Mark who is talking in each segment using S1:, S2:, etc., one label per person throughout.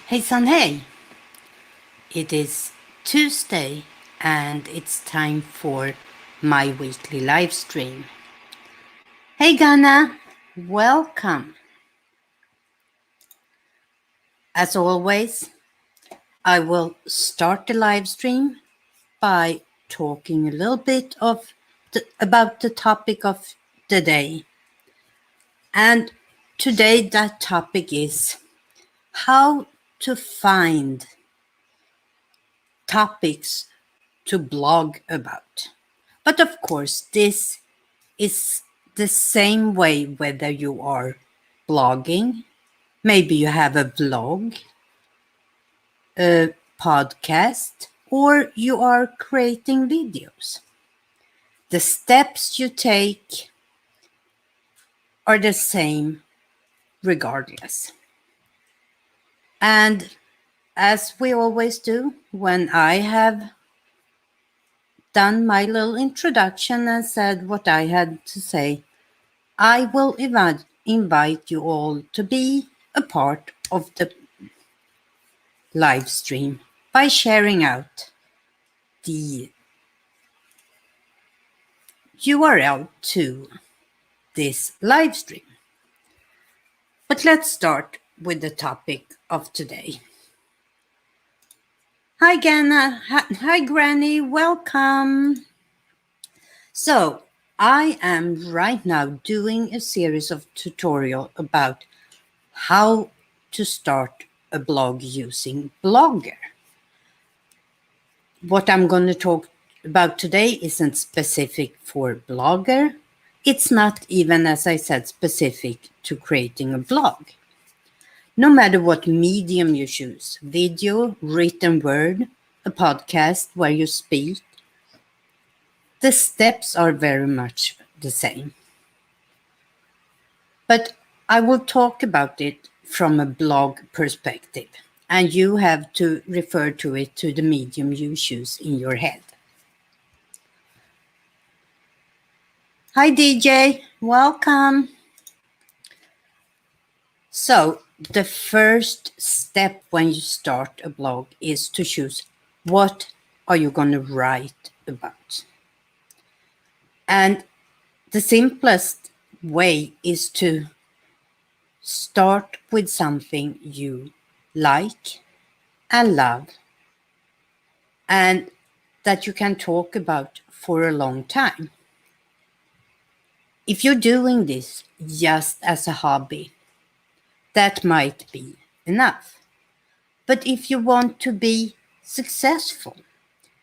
S1: Hejsan hej! It is Tuesday and it's time for my weekly live stream. Hey Ghana, welcome. As always, I will start the live stream by talking a little bit about the topic of the day. And today that topic is how to find topics to blog about. But of course, this is the same way whether you are blogging, maybe you have a vlog, a podcast, or you are creating videos. The steps you take are the same regardless. And as we always do, when I have done my little introduction and said what I had to say, I will invite you all to be a part of the live stream by sharing out the URL to this live stream. But let's start with the topic of today. Hi, Gana. Hi, Granny. Welcome. So, I am right now doing a series of tutorial about how to start a blog using Blogger. What I'm going to talk about today isn't specific for Blogger. It's not even, as I said, specific to creating a blog. No matter what medium you choose, video, written word, a podcast where you speak, the steps are very much the same. But I will talk about it from a blog perspective, and you have to refer to it to the medium you choose in your head. Hi, DJ. Welcome. So, the first step when you start a blog is to choose what are you going to write about. And the simplest way is to start with something you like and love and that you can talk about for a long time. If you're doing this just as a hobby, that might be enough. But if you want to be successful,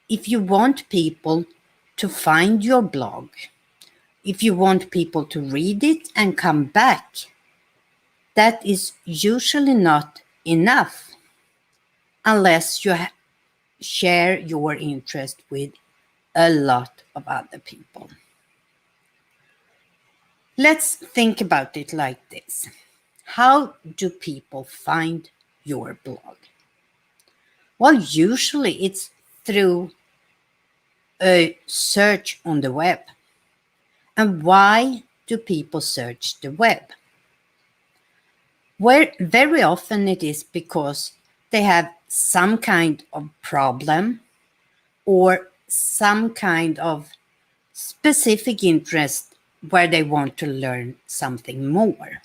S1: if you want people to find your blog, if you want people to read it and come back, that is usually not enough unless you share your interest with a lot of other people. Let's think about it like this. How do people find your blog? Well, usually it's through a search on the web. And why do people search the web? Where very often it is because they have some kind of problem or some kind of specific interest where they want to learn something more.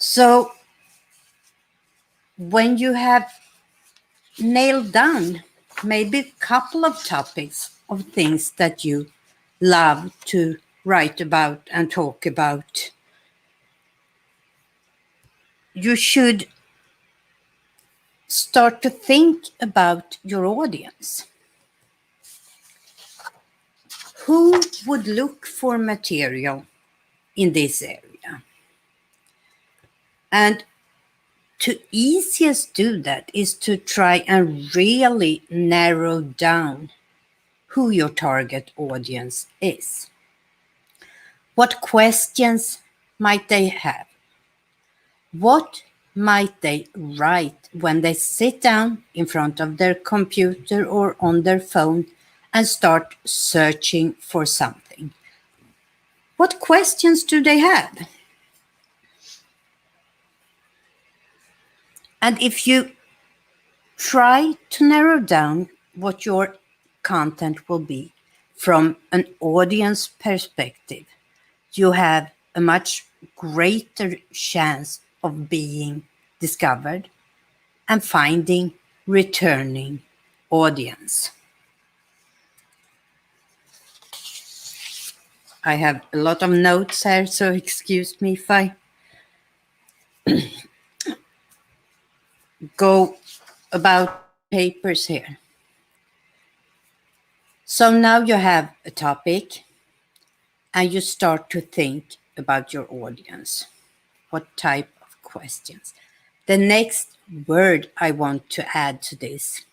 S1: So when you have nailed down maybe a couple of topics of things that you love to write about and talk about, you should start to think about your audience. Who would look for material in this area? And to easiest do that is to try and really narrow down who your target audience is. What questions might they have? What might they write when they sit down in front of their computer or on their phone and start searching for something? What questions do they have? And if you try to narrow down what your content will be from an audience perspective, you have a much greater chance of being discovered and finding returning audience. I have a lot of notes here, so excuse me if I go about my papers here. So now you have a topic and you start to think about your audience. What type of questions? The next word I want to add to this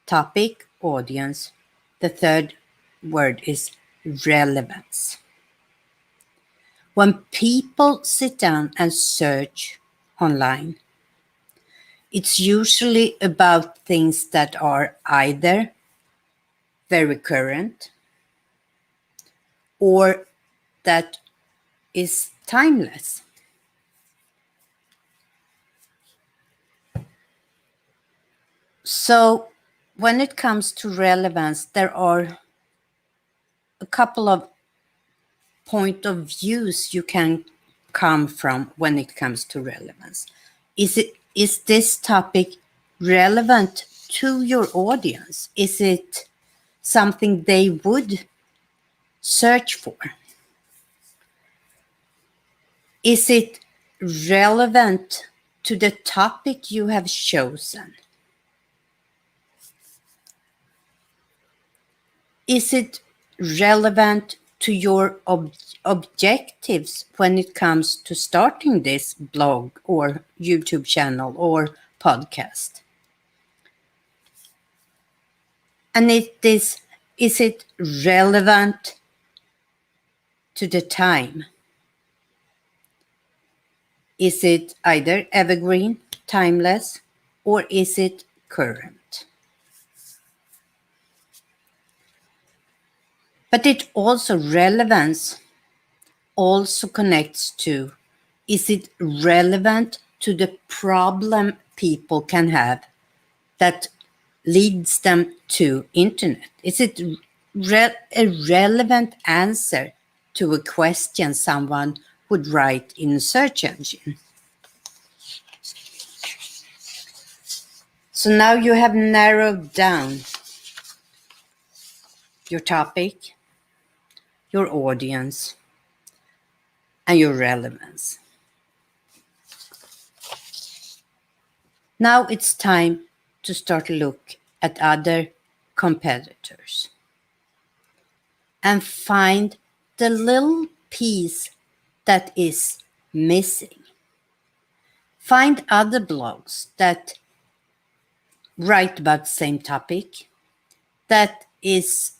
S1: topic, audience, the third word is relevance. When people sit down and search online, it's usually about things that are either very current or that is timeless. So when it comes to relevance, there are a couple of point of views you can come from when it comes to relevance. Is this topic relevant to your audience? Is it something they would search for? Is it relevant to the topic you have chosen? Is it relevant to your objectives when it comes to starting this blog or YouTube channel or podcast? And is it relevant to the time? Is it either evergreen, timeless, or is it current? But it also relevance also connects to, is it relevant to the problem people can have that leads them to internet? Is it a relevant answer to a question someone would write in a search engine? So now you have narrowed down your topic, your audience, and your relevance. Now it's time to start to look at other competitors and find the little piece that is missing. Find other blogs that write about the same topic, that is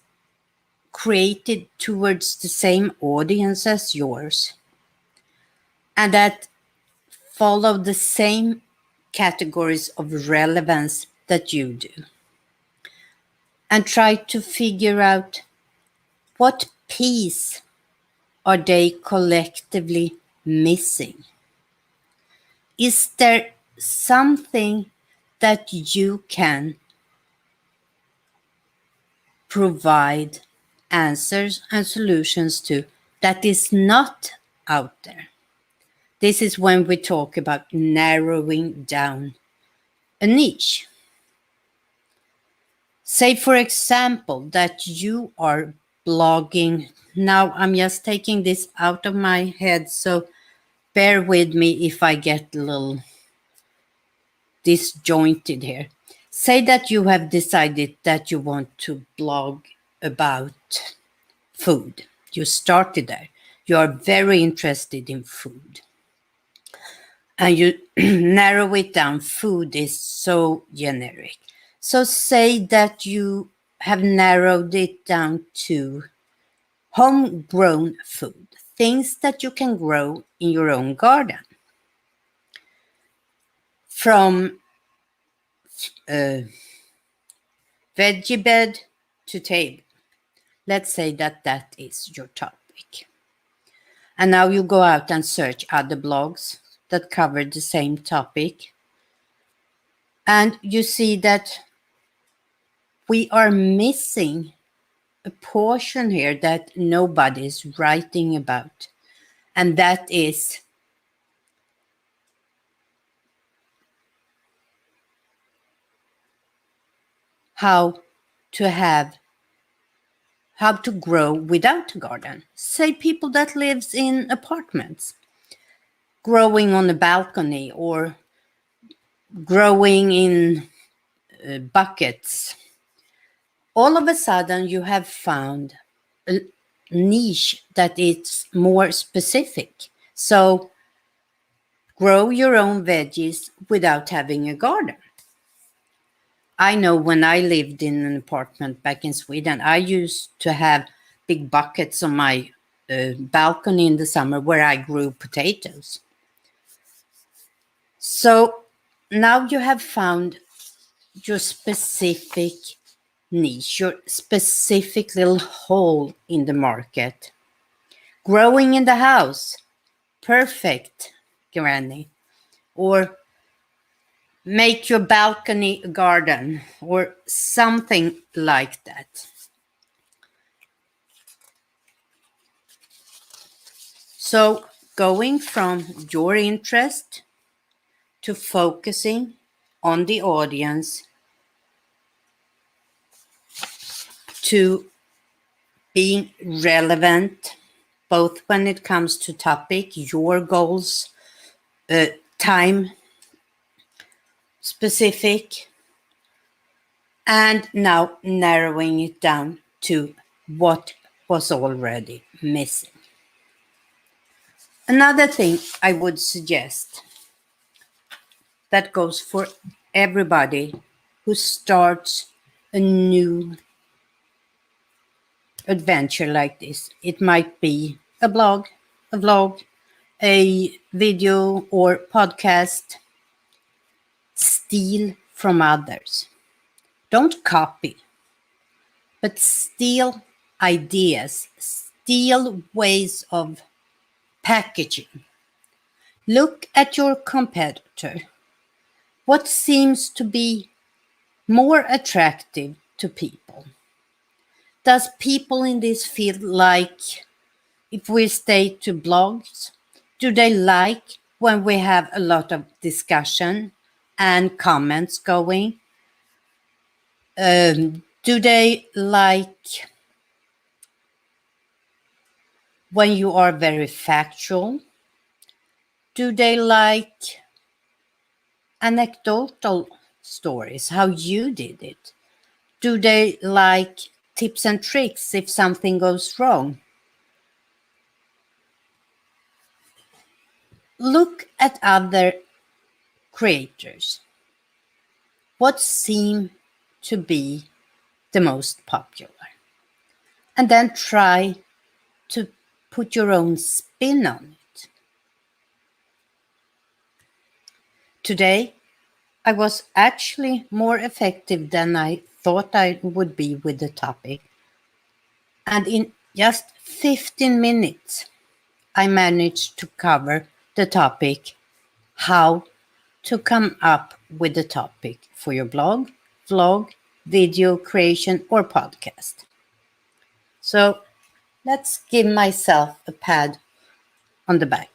S1: created towards the same audience as yours, and that follow the same categories of relevance that you do. And try to figure out what piece are they collectively missing. Is there something that you can provide answers and solutions to that is not out there? This is when we talk about narrowing down a niche. Say, for example, that you are blogging. Now, I'm just taking this out of my head, so bear with me if I get a little disjointed here. Say that you have decided that you want to blog about food. You started there. You are very interested in food. And you narrow it down. Food is so generic. So say that you have narrowed it down to homegrown food, things that you can grow in your own garden. From veggie bed to table. Let's say that that is your topic. And now you go out and search other blogs that cover the same topic. And you see that we are missing a portion here that nobody's writing about. And that is how to grow without a garden. Say people that lives in apartments, growing on a balcony or growing in buckets. All of a sudden you have found a niche that is more specific. So grow your own veggies without having a garden. I know when I lived in an apartment back in Sweden, I used to have big buckets on my balcony in the summer where I grew potatoes. So now you have found your specific niche, your specific little hole in the market. Growing in the house, perfect, Granny. Or make your balcony a garden, or something like that. So going from your interest to focusing on the audience to being relevant, both when it comes to topic, your goals, time specific, and now narrowing it down to what was already missing. Another thing I would suggest that goes for everybody who starts a new adventure like this. It might be a blog, a vlog, a video or podcast. Steal from others. Don't copy, but steal ideas, steal ways of packaging. Look at your competitor. What seems to be more attractive to people? Does people in this field like, if we stay to blogs, do they like when we have a lot of discussion and comments going? Do they like when you are very factual? Do they like anecdotal stories, how you did it? Do they like tips and tricks if something goes wrong? Look at other creators. What seem to be the most popular? And then try to put your own spin on it. Today, I was actually more effective than I thought I would be with the topic. And in just 15 minutes, I managed to cover the topic, how to come up with the topic for your blog, vlog, video creation, or podcast. So let's give myself a pat on the back.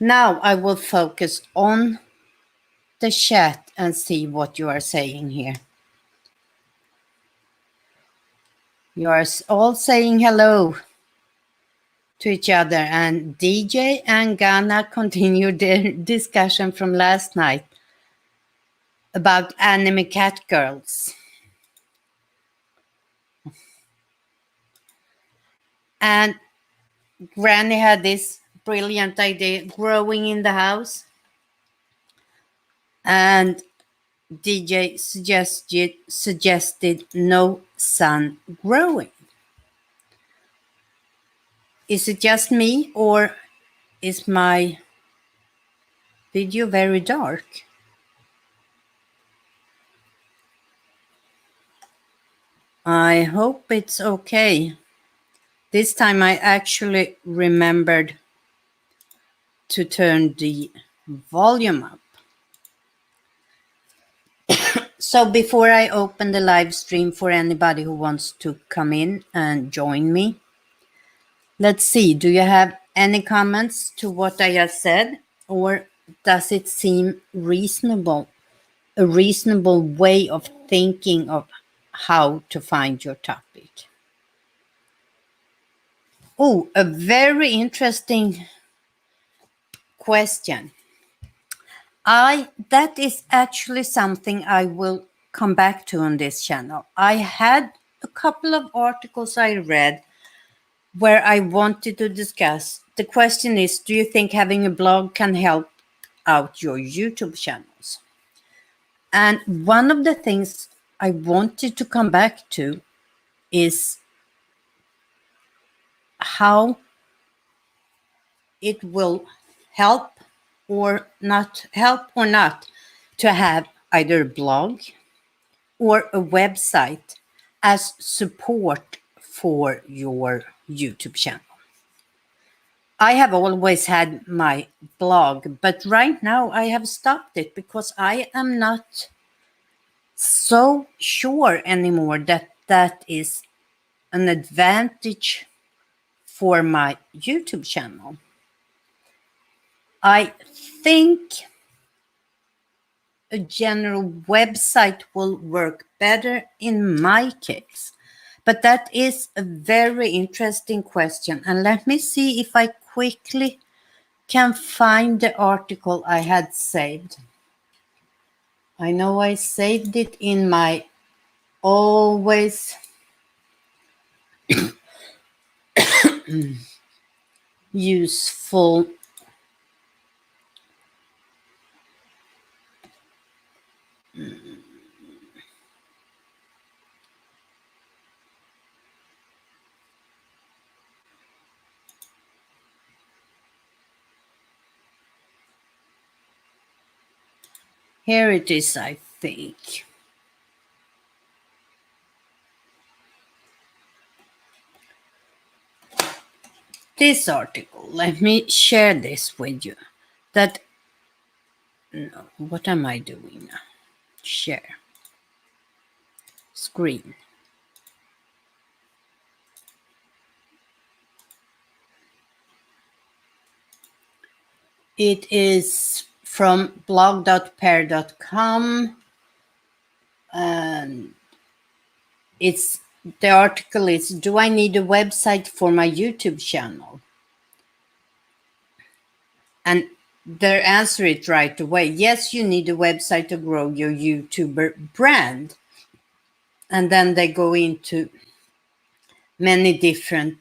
S1: Now I will focus on the chat and see what you are saying here. You are all saying hello to each other, and DJ and Ghana continued their discussion from last night about anime cat girls. And Granny had this brilliant idea, growing in the house. And DJ suggested no sun growing. Is it just me, or is my video very dark? I hope it's okay. This time I actually remembered to turn the volume up. So before I open the live stream for anybody who wants to come in and join me, let's see, do you have any comments to what I just said? Or does it seem reasonable, a reasonable way of thinking of how to find your topic? Oh, a very interesting question. That is actually something I will come back to on this channel. I had a couple of articles I read where I wanted to discuss. The question is, do you think having a blog can help out your YouTube channels? And one of the things I wanted to come back to is how it will help or not to have either a blog or a website as support for your YouTube channel. I have always had my blog, but right now I have stopped it because I am not so sure anymore that that is an advantage for my YouTube channel. I think a general website will work better in my case. But that is a very interesting question. And let me see if I quickly can find the article I had saved. I know I saved it in my always useful here it is, I think. This article, let me share this with you. That, no, what am I doing now? Share. Screen. It is from blog.pair.com. And the article is, do I need a website for my YouTube channel? And they answer it right away. Yes, you need a website to grow your YouTuber brand. And then they go into many different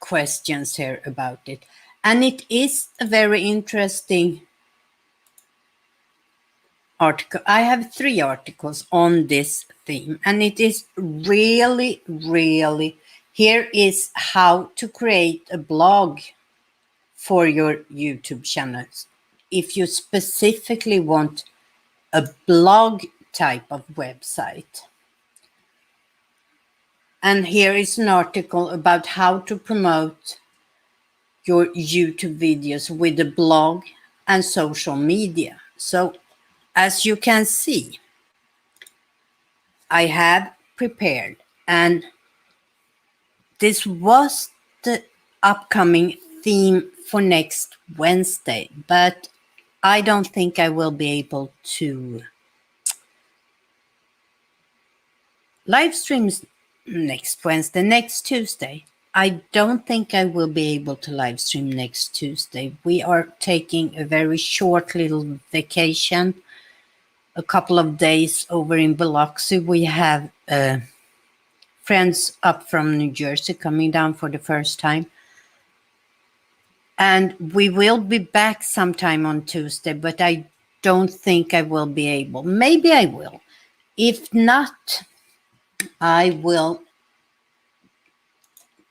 S1: questions here about it. And it is a very interesting article. I have 3 articles on this theme, and it is really, really, here is how to create a blog for your YouTube channels. If you specifically want a blog type of website. And here is an article about how to promote your YouTube videos with a blog and social media. So as you can see, I have prepared, and this was the upcoming theme for next Wednesday, but I don't think I will be able to live streams next Wednesday, next Tuesday. I don't think I will be able to live stream next Tuesday. We are taking a very short little vacation, a couple of days over in Biloxi. We have friends up from New Jersey coming down for the first time. And we will be back sometime on Tuesday, but I don't think I will be able. Maybe I will. If not, I will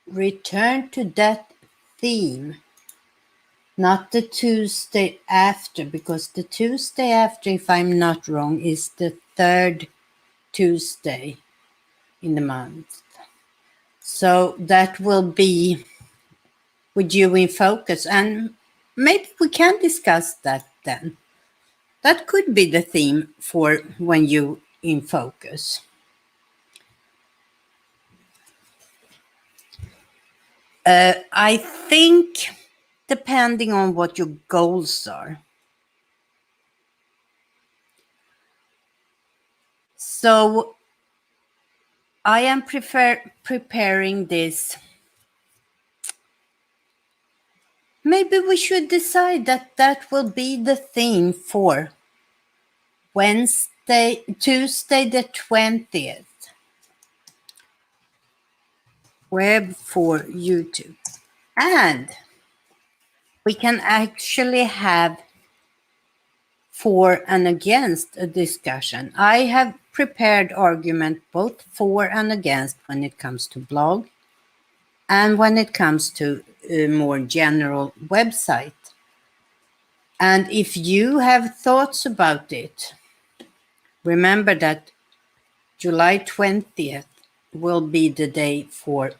S1: return to that theme, not the Tuesday after, because the Tuesday after, if I'm not wrong, is the 3rd Tuesday in the month. So that will be with you in focus, and maybe we can discuss that then. That could be the theme for when you in focus. I think depending on what your goals are. So I am preparing this. Maybe we should decide that that will be the theme for Tuesday the 20th. Web for YouTube. And we can actually have for and against a discussion. I have prepared argument both for and against when it comes to blog and when it comes to a more general website. And if you have thoughts about it, remember that July 20th will be the day for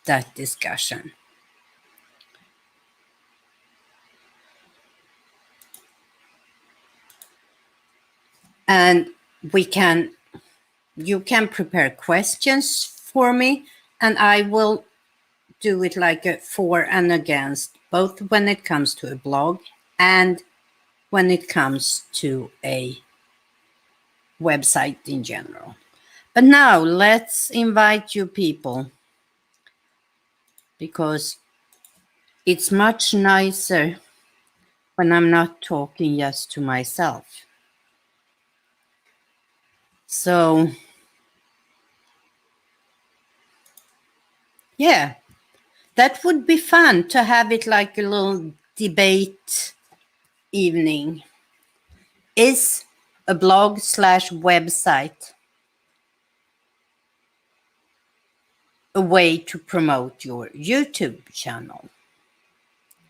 S1: that discussion. And you can prepare questions for me, and I will do it like a for and against, both when it comes to a blog and when it comes to a website in general. But now let's invite you people, because it's much nicer when I'm not talking just to myself. So, yeah, that would be fun to have it like a little debate evening. Is a blog/website a way to promote your YouTube channel?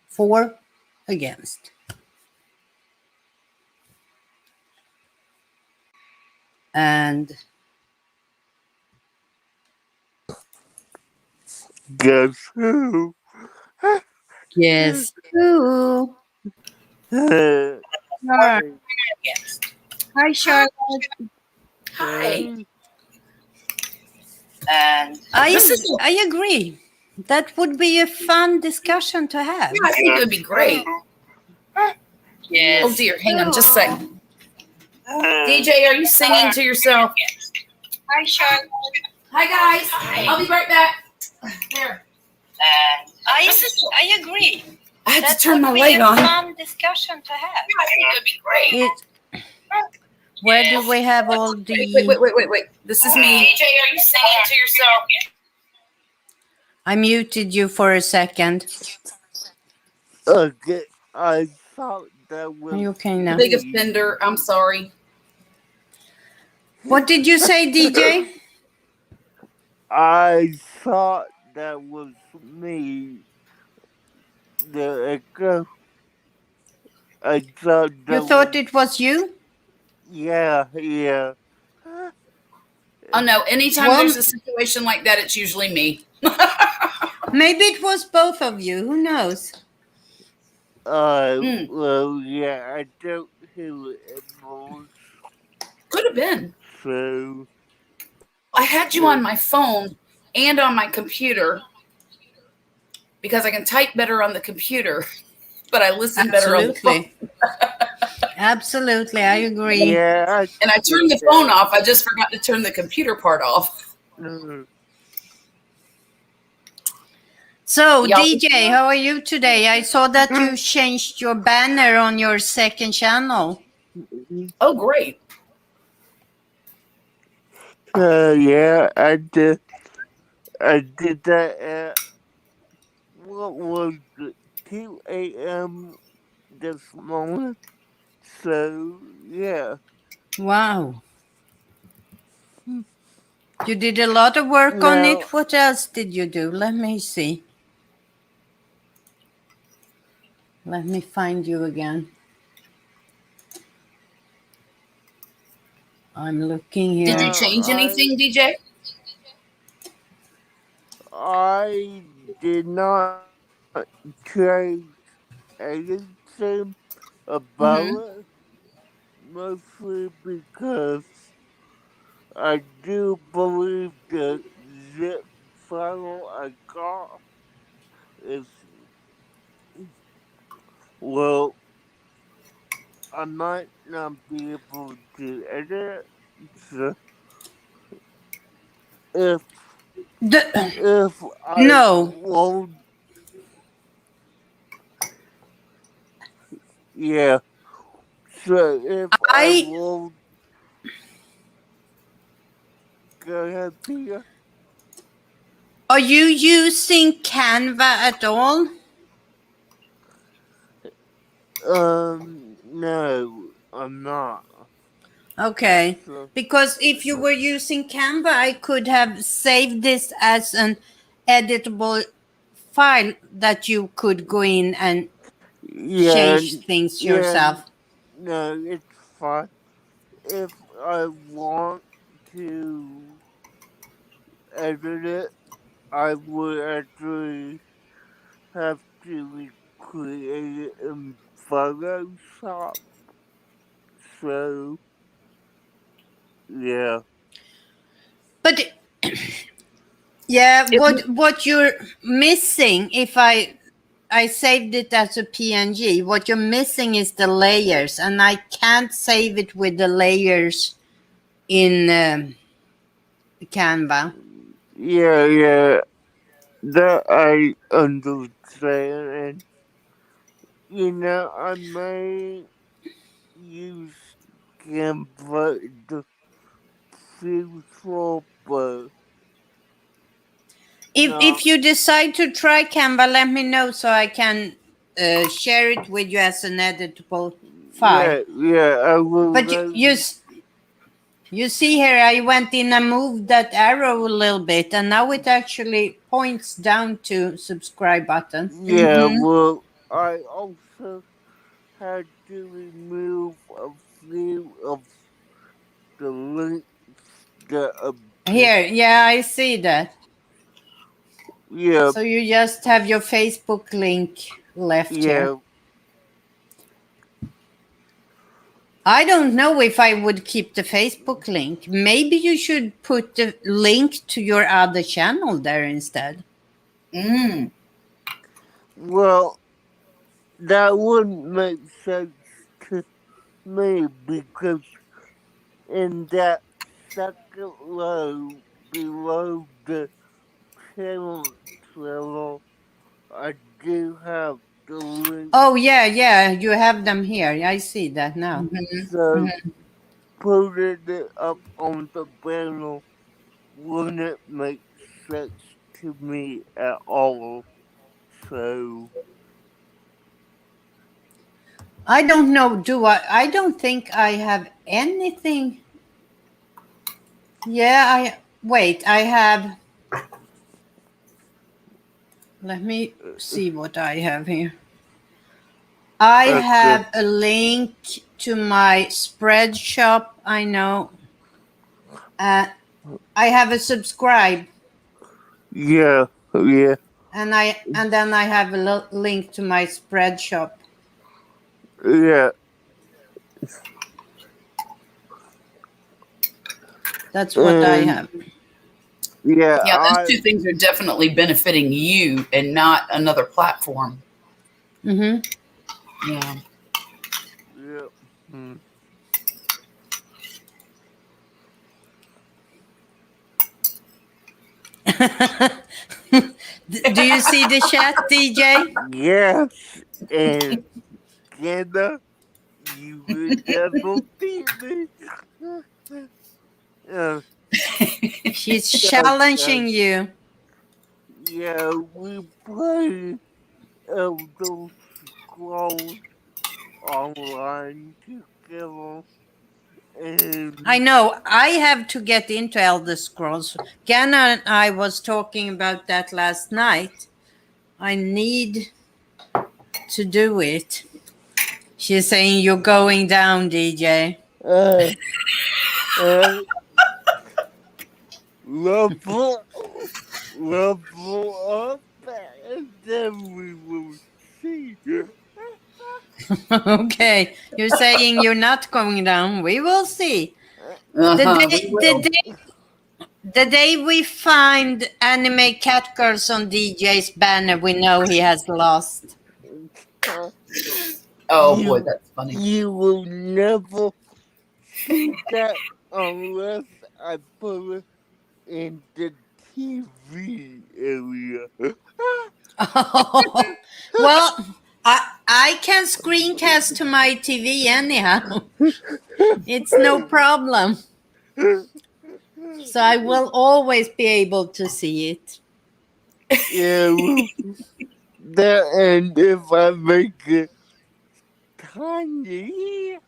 S1: For, against. And
S2: guess who?
S1: guess who?
S2: Hi.
S1: Hi, Charlotte.
S3: Hi.
S1: And I agree. That would be a fun discussion to have.
S3: Yeah, I think it would be great.
S1: Yes.
S3: Oh dear, hang on just a second. DJ, are you singing to yourself?
S1: Hi, Charlotte.
S3: Hi guys. I'll be right back. There.
S1: I agree.
S3: I had to turn my light on.
S1: Fun discussion to have.
S3: Yeah, I think it would be great.
S1: Where do we have all the...
S3: Wait. This is me. DJ, are you singing to yourself?
S1: I muted you for a second.
S2: Okay, I thought that was
S1: Are you okay now?
S3: Big offender. I'm sorry.
S1: What did you say, DJ?
S2: I thought that was me. The echo. I thought that
S1: You thought it was you?
S2: Yeah.
S3: Oh no, anytime there's a situation like that, it's usually me.
S1: Maybe it was both of you. Who knows?
S2: Well, yeah, I don't hear it most.
S3: Could have been.
S2: So
S3: I had you on my phone and on my computer because I can type better on the computer, but I listen better on the phone.
S1: Absolutely, I agree.
S2: Yeah,
S3: and I turned the phone off. I just forgot to turn the computer part off.
S1: So, DJ, how are you today? I saw that you changed your banner on your second channel.
S3: Oh, great.
S2: Yeah, I did that at, what was it, 2 a.m. this morning. So, yeah.
S1: Wow. You did a lot of work on it. What else did you do? Let me see. Let me find you again. I'm looking here.
S3: Did you change anything, DJ?
S2: I did not change anything about it, mostly because I do believe the zip file I got is, well, I might not be able to edit it. So if
S1: The,
S2: if I
S1: no,
S2: load, yeah. So if I
S1: I
S2: load, go ahead, Pia.
S1: are you using Canva at all?
S2: No, I'm not.
S1: Okay,
S2: So
S1: because if you were using Canva, I could have saved this as an editable file that you could go in and
S2: yeah,
S1: change things
S2: yeah,
S1: yourself.
S2: no, it's fine. If I want to edit it, I would actually have to create it in Photoshop. So yeah,
S1: But yeah,
S3: It,
S1: what you're missing, if I saved it as a PNG, what you're missing is the layers, and I can't save it with the layers in Canva.
S2: yeah, that I understand, and I may use Canva in the future, but
S1: If
S2: not.
S1: you decide to try Canva, let me know so I can share it with you as an editable file.
S2: Yeah, I will
S1: But
S2: let you.
S1: you see here, I went in and moved that arrow a little bit, and now it actually points down to subscribe button.
S2: Yeah,
S3: mhm.
S2: well, I also had to remove a few of the links that appear.
S1: Here, yeah, I see that.
S2: Yeah,
S1: So you just have your Facebook link left here.
S2: yeah,
S1: I don't know if I would keep the Facebook link. Maybe you should put the link to your other channel there instead.
S3: Mm.
S2: well, that wouldn't make sense to me because in that second row below the channel level, I do have the link.
S1: Oh, yeah, you have them here. I see that now.
S3: Mhm.
S2: So
S3: Mhm.
S2: putting it up on the panel wouldn't make sense to me at all. So
S1: I don't know. I don't think I have anything. Yeah, wait. I have. Let me see what I have here. I
S2: okay,
S1: have a link to my spread shop. I know. Uh, I have a subscribe,
S2: yeah,
S1: and then I have a link to my spread shop.
S2: yeah,
S1: That's what I
S2: and
S1: have.
S2: yeah,
S3: Yeah, those two things are definitely benefiting you and not another platform.
S1: Mm-hmm.
S3: Yeah.
S2: yeah. Hmm.
S1: Do you see the chat, DJ?
S2: Yes, and Canada, you would never beat me. uh,
S1: She's
S2: yeah,
S1: challenging you.
S2: yeah, we play Elder Scrolls online together,
S1: I
S2: and
S1: know. I have to get into Elder Scrolls. Ganna and I was talking about that last night. I need to do it. She's saying you're going down, DJ.
S2: uh, uh, level, level up, and then we will see.
S1: Okay, you're saying you're not going down. We will see. The
S3: Uh-huh. We
S1: day, the
S3: will.
S1: day The day we find anime cat girls on DJ's banner, we know he has lost.
S3: Oh boy,
S2: You
S3: that's funny.
S2: you will never see that unless I put it in the TV area.
S1: Well, I can screencast to my TV anyhow. It's no problem. So I will always be able to see it.
S2: Yeah, well, that, and if I make it tiny.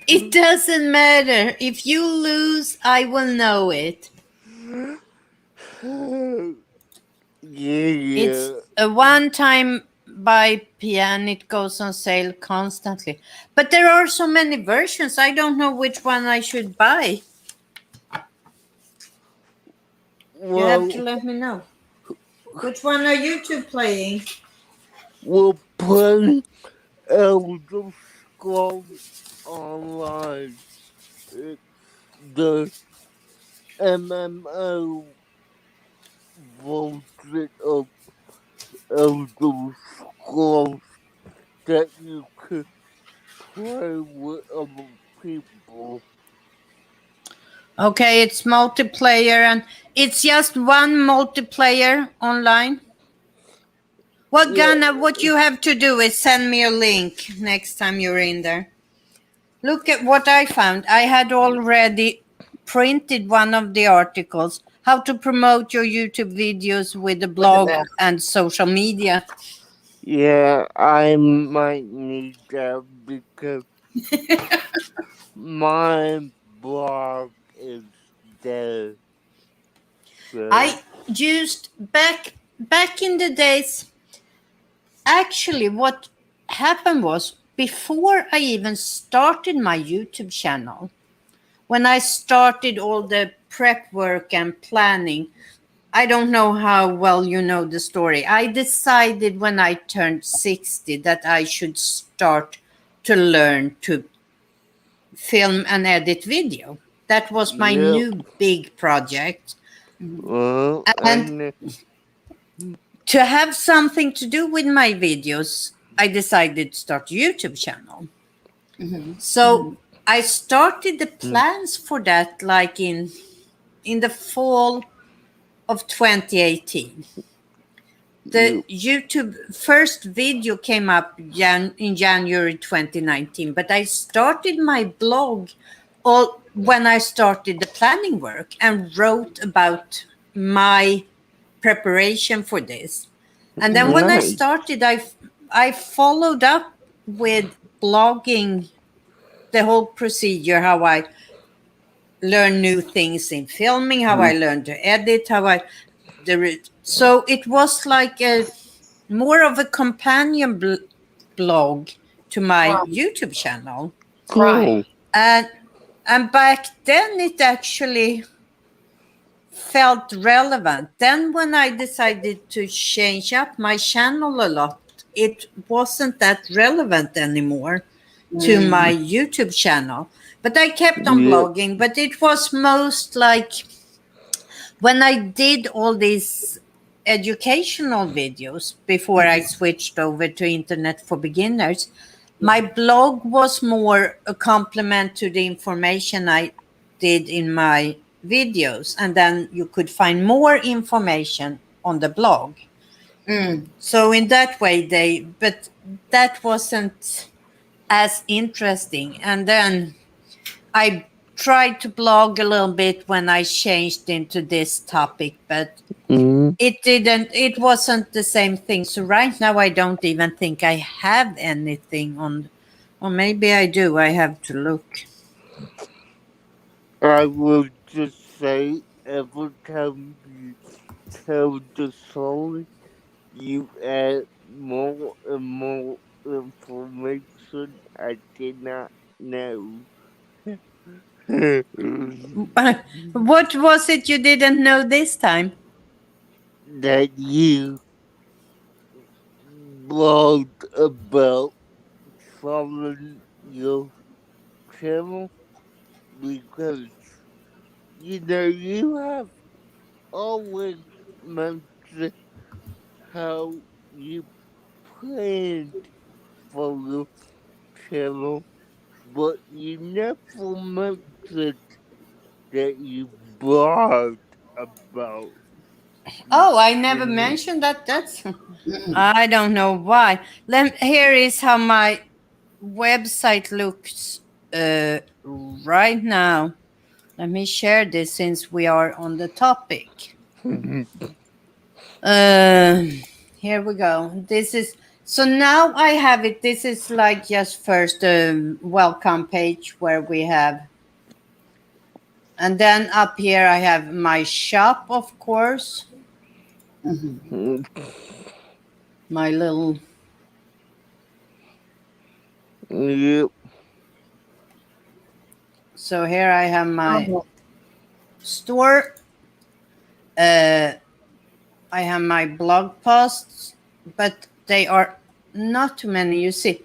S1: It doesn't matter. If you lose, I will know it.
S2: Yeah.
S1: It's a one-time buy and it goes on sale constantly. But there are so many versions. I don't know which one I should buy. You have to
S2: Well,
S1: let me know. Which one are you two playing?
S2: we'll play Elder Scrolls Online. It's the MMO version of Elder Scrolls that you could play with other people.
S1: Okay, it's multiplayer and it's just one multiplayer online. Well,
S2: Yeah,
S1: Ghana, what you have to do is send me a link next time you're in there. Look at what I found. I had already printed one of the articles, how to promote your YouTube videos with a
S3: Look at
S1: blog
S3: that.
S1: and social media.
S2: yeah, I might need that because my blog is dead. So,
S1: I used back in the days. Actually, what happened was before I even started my YouTube channel, when I started all the prep work and planning, I don't know how well you know the story. I decided when I turned 60 that I should start to learn to film and edit video. That was my
S2: yep.
S1: new big project. And
S2: And
S1: to have something to do with my videos, I decided to start a YouTube channel. So I started the plans for that like in the fall of 2018. The
S2: yep.
S1: YouTube first video came up in January 2019, but I started my blog all when I started the planning work and wrote about my preparation for this. And then when I
S2: Nice.
S1: started, I followed up with blogging the whole procedure, how I learn new things in filming, how I learned to edit, so it was like a more of a companion blog to my
S3: Right.
S1: YouTube channel.
S2: Cool.
S1: And back then it actually felt relevant. Then when I decided to change up my channel a lot, it wasn't that relevant anymore to my YouTube channel. But I kept on
S2: Yep.
S1: blogging, but it was most like when I did all these educational videos before I switched over to Internet for Beginners, my blog was more a complement to the information I did in my videos. And then you could find more information on the blog. So in that way, but that wasn't as interesting. And then I tried to blog a little bit when I changed into this topic, but it wasn't the same thing. So right now I don't even think I have anything on, or maybe I do. I have to look.
S2: I will just say every time you tell the story, you add more and more information I did not know.
S1: What was it you didn't know this time?
S2: That you blogged about following your channel because you have always mentioned how you planned for the channel, but you never mentioned that you blogged about the
S1: Oh, I never
S2: channel.
S1: mentioned that. That's
S3: Mm.
S1: I don't know why. Here is how my website looks right now. Let me share this since we are on the topic. Uh, Here we go. This is so now I have it. This is like just first welcome page where we have, and then up here I have my shop, of course,
S3: Mhm.
S1: my little.
S2: Yep.
S1: So here I have my
S3: Oh,
S1: store. Uh, I have my blog posts, but they are not too many. You see,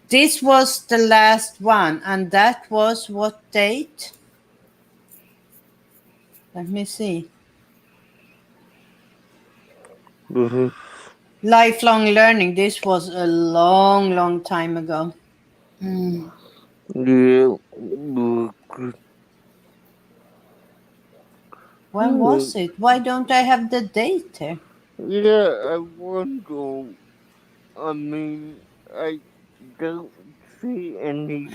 S1: this was the last one, and that was what date? Let me see.
S2: Mhm.
S1: Lifelong learning. This was a long, long time ago.
S3: mm.
S2: Yeah.
S1: When was it? Why don't I have the date here?
S2: Yeah, I wonder. I mean, I don't see any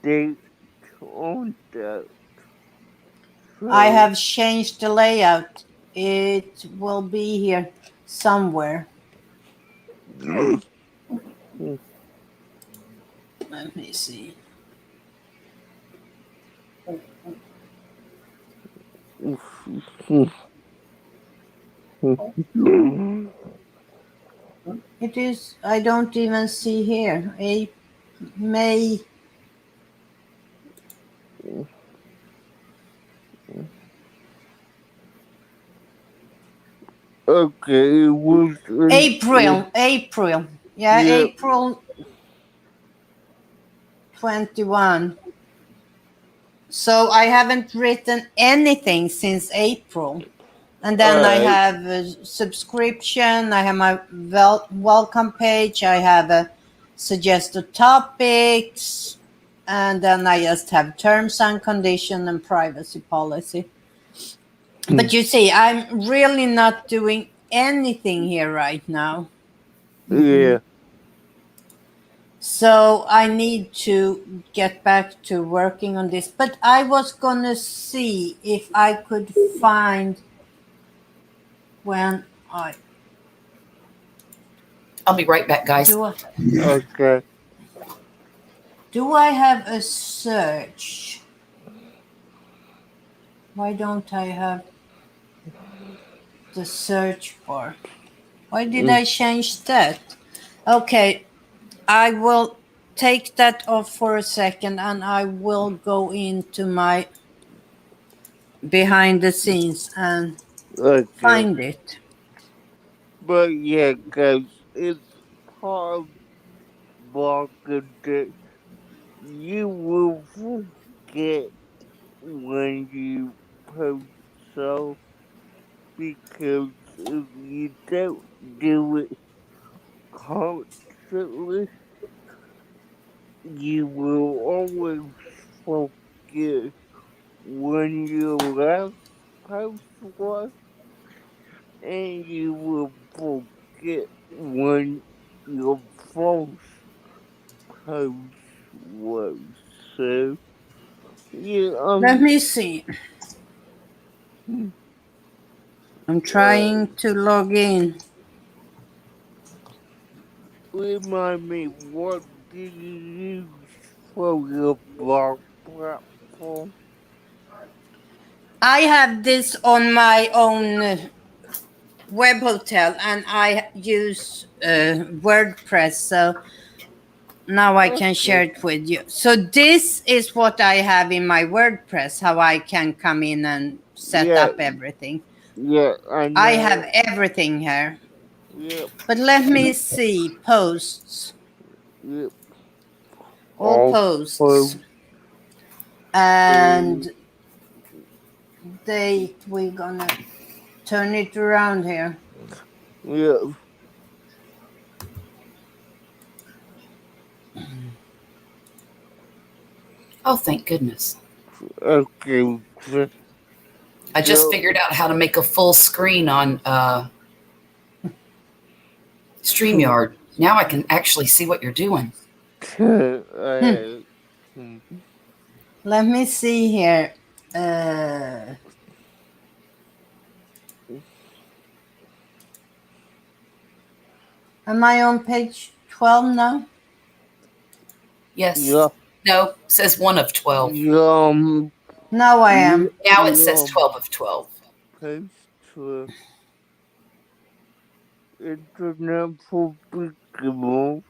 S2: date on that.
S1: I
S2: So,
S1: have changed the layout. It will be here somewhere. Let me see. It is, I don't even see here. May.
S2: okay, it was
S1: April. Yeah,
S2: yeah,
S1: April 21. So I haven't written anything since April. And then I
S2: alright,
S1: have a subscription, I have my welcome page, I have a suggested topics, and then I just have terms and condition and privacy policy. But you see, I'm really not doing anything here right now.
S2: yeah,
S1: So I need to get back to working on this. But I was gonna see if I could find when I
S3: I'll be right back, guys.
S1: do.
S2: okay,
S1: Do I have a search? Why don't I have the search bar? Why did I change that? Okay, I will take that off for a second and I will go into my behind the scenes and
S2: okay.
S1: find it.
S2: But yeah, guys, it's part of blocking that you will forget when you post so because if you don't do it constantly, you will always forget when your last post was, and you will forget when your first post was. So, yeah,
S1: Let me see. I'm
S2: uh,
S1: trying to log in.
S2: remind me, what do you use for your blog platform?
S1: I have this on my own web hotel and I use WordPress. So now I can share
S2: Okay,
S1: it with you. So this is what I have in my WordPress, how I can come in and set
S2: yeah,
S1: up everything.
S2: yeah, I
S1: I have
S2: know.
S1: everything here.
S2: Yep,
S1: But let me see posts,
S2: yep.
S1: all
S2: Also,
S1: posts. And date we're gonna turn it around here.
S2: Yeah.
S3: Oh, thank goodness.
S2: Okay.
S3: I just
S2: So,
S3: figured out how to make a full screen on StreamYard. Now I can actually see what you're doing.
S1: Let me see here. Am I on page 12 now?
S3: Yes.
S2: Yeah.
S3: No, it says 1 of 12.
S1: Now I am.
S3: Now it says 12 of 12.
S2: Page 12. Internet publicable.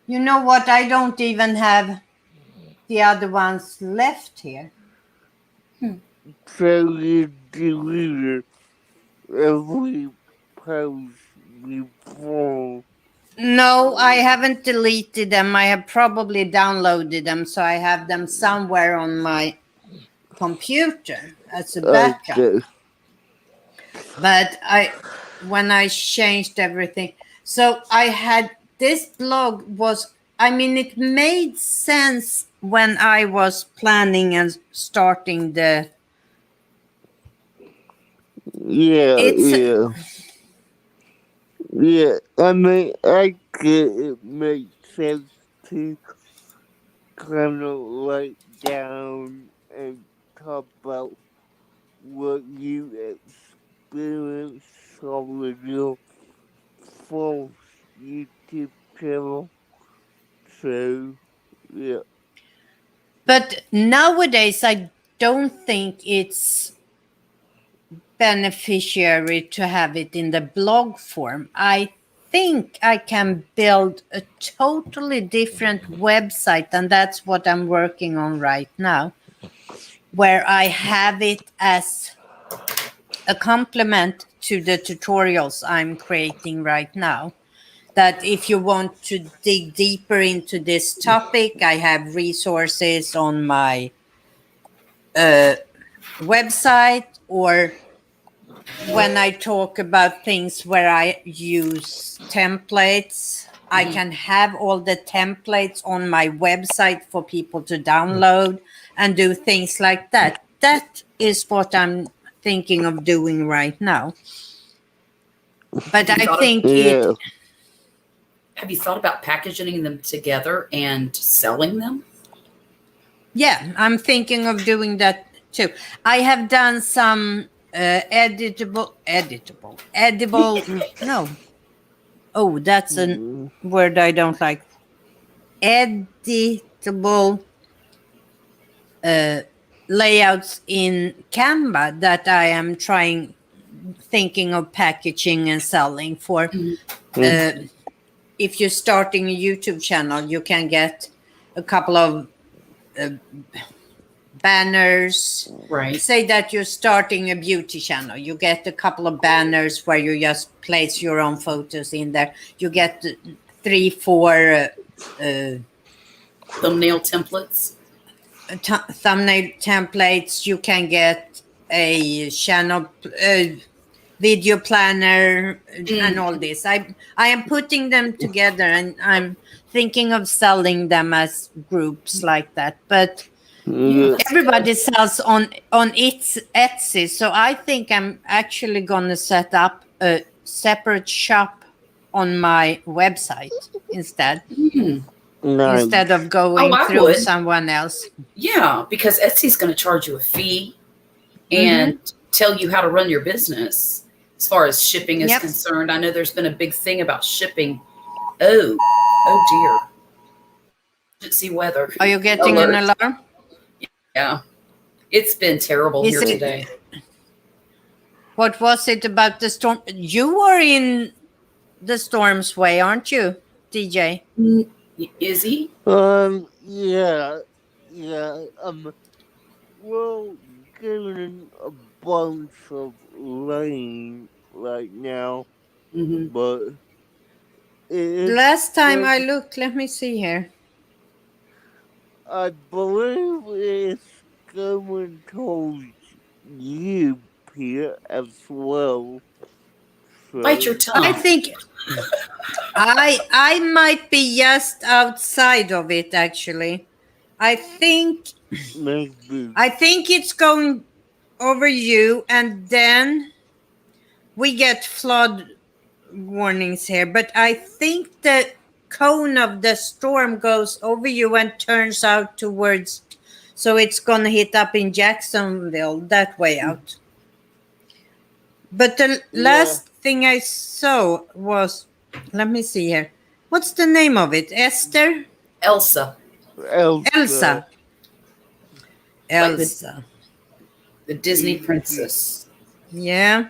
S1: You know what? I don't even have the other ones left here.
S2: Fairly deleted every post before.
S1: No, I haven't deleted them. I have probably downloaded them, so I have them somewhere on my computer as a backup.
S2: Okay.
S1: But when I changed everything, so I had this blog was, I mean, it made sense when I was planning and starting the.
S2: Yeah,
S1: It's
S2: yeah. I mean, I get it makes sense to kind of write down and talk about what you experienced with your false YouTube channel. So, yeah.
S1: But nowadays, I don't think it's beneficiary to have it in the blog form. I think I can build a totally different website, and that's what I'm working on right now, where I have it as a complement to the tutorials I'm creating right now. That if you want to dig deeper into this topic, I have resources on my website, or when I talk about things where I use templates, I can have all the templates on my website for people to download and do things like that. That is what I'm thinking of doing right now. But I think
S2: Yeah.
S3: Have you thought about packaging them together and selling them?
S1: Yeah, I'm thinking of doing that too. I have done some edible. No. Oh, that's a word I don't like. Editable layouts in Canva that I am thinking of packaging and selling for. If you're starting a YouTube channel, you can get a couple of banners.
S3: Right.
S1: Say that you're starting a beauty channel. You get a couple of banners where you just place your own photos in there. You get 3-4
S3: Thumbnail templates.
S1: thumbnail templates. You can get a channel video planner and all this. I am putting them together, and I'm thinking of selling them as groups like that. But everybody sells on its Etsy, so I think I'm actually gonna set up a separate shop on my website instead.
S2: Nice.
S1: Instead of going through
S3: would.
S1: someone else.
S3: Yeah, because Etsy's going to charge you a fee and tell you how to run your business as far as shipping is concerned. I know there's been a big thing about shipping. Oh dear. Emergency weather.
S1: Are you getting an alarm?
S3: Yeah. It's been terrible here today.
S1: What was it about the storm? You are in the storm's way, aren't you, DJ?
S3: Is he?
S2: Yeah. Well, getting a bunch of rain right now, but
S1: last time I looked, let me see here.
S2: I believe it's going towards you, Pia, as well.
S3: Bite your
S2: So
S1: I
S3: tongue.
S1: think I might be just outside of it actually. I think
S2: maybe.
S1: I think it's going over you, and then we get flood warnings here, but I think the cone of the storm goes over you and turns out towards, so it's gonna hit up in Jacksonville that way out. But the
S2: Yeah,
S1: last thing I saw was, let me see here. What's the name of it? Esther?
S3: Elsa,
S2: Elsa.
S1: Elsa.
S3: like
S1: Elsa.
S3: the Disney princess.
S1: Yeah.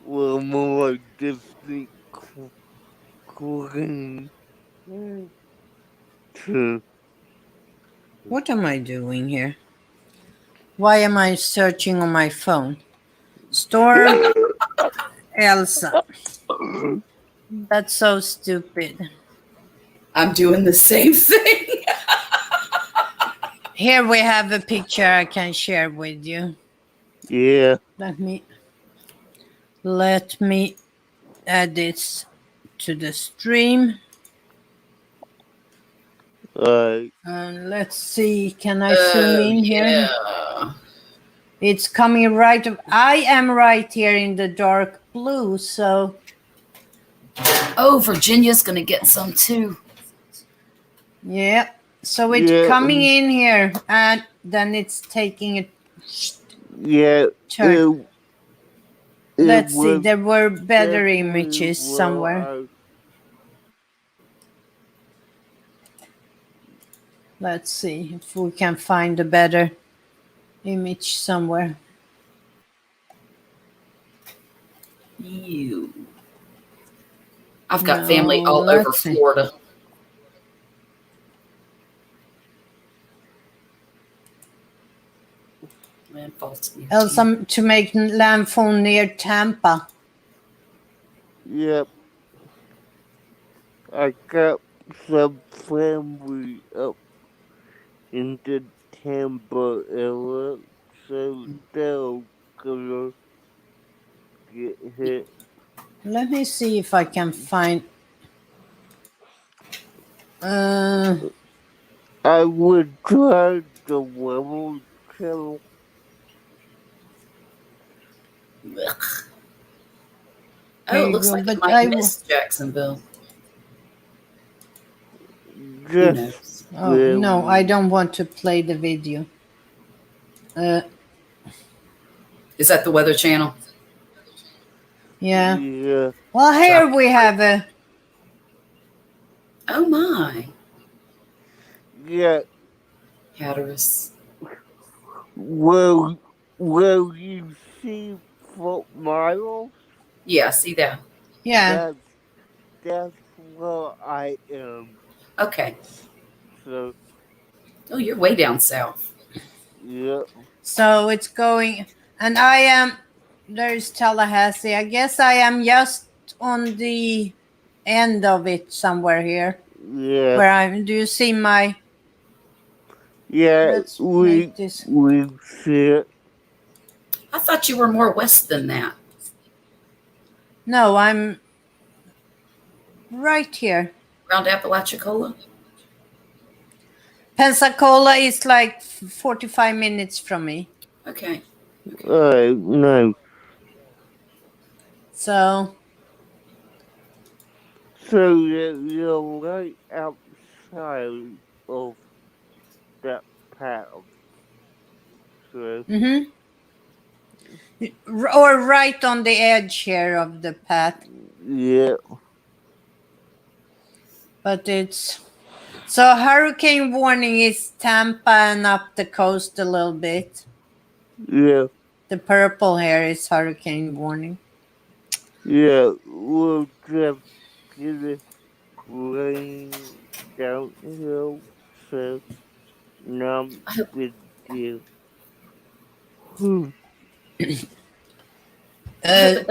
S2: Well, more like Disney Queen. To
S1: What am I doing here? Why am I searching on my phone? Storm Elsa. That's so stupid.
S3: I'm doing the same thing.
S1: Here we have a picture I can share with you.
S2: yeah.
S1: Let me add this to the stream. And let's see, can I zoom
S3: Oh
S1: in here?
S3: yeah.
S1: It's coming right. I am right here in the dark blue, so
S3: Oh, Virginia's gonna get some too.
S1: yeah. So it's
S2: Yeah.
S1: coming in here, and then it's taking a
S2: Yeah.
S1: turn. Let's see,
S2: Was
S1: there were better
S2: definitely
S1: images somewhere. Let's see if we can find a better image somewhere.
S3: You. I've got family
S1: No,
S3: all over
S1: let's see.
S3: Florida. Landfall's near
S1: Elsa to make landfall near Tampa.
S2: Yep. I got some family up in the Tampa area, so they'll gonna get hit.
S1: Let me see if I can find.
S2: I would try the level channel.
S3: Ugh.
S1: Here
S3: Oh, it
S1: you
S3: looks
S1: go.
S3: like it
S1: But
S3: might miss Jacksonville. Who
S2: Just
S3: knows?
S1: oh no, I don't want to play the video.
S3: Is that the Weather Channel?
S1: Yeah.
S2: Yeah.
S1: Well, here we have a.
S3: Oh my.
S2: Yeah.
S3: Hatteras.
S2: Will you see Fort Miles?
S3: Yeah, see that.
S1: Yeah.
S2: That's where I am.
S3: Okay.
S2: So
S3: Oh, you're way down south.
S2: yeah.
S1: So it's going, and I am. There's Tallahassee. I guess I am just on the end of it somewhere here.
S2: Yeah.
S1: Where I'm. Do you see my?
S2: Yeah.
S1: Let's make this.
S2: We see it.
S3: I thought you were more west than that.
S1: No, I'm right here.
S3: Around Apalachicola?
S1: Pensacola is like 45 minutes from me.
S3: Okay.
S2: No.
S1: So
S2: You're right outside of that path. So
S1: or right on the edge here of the path.
S2: yeah.
S1: But it's so hurricane warning is Tampa and up the coast a little bit.
S2: Yeah.
S1: The purple here is hurricane warning.
S2: Yeah. We'll just get it rain downhill. So not big deal.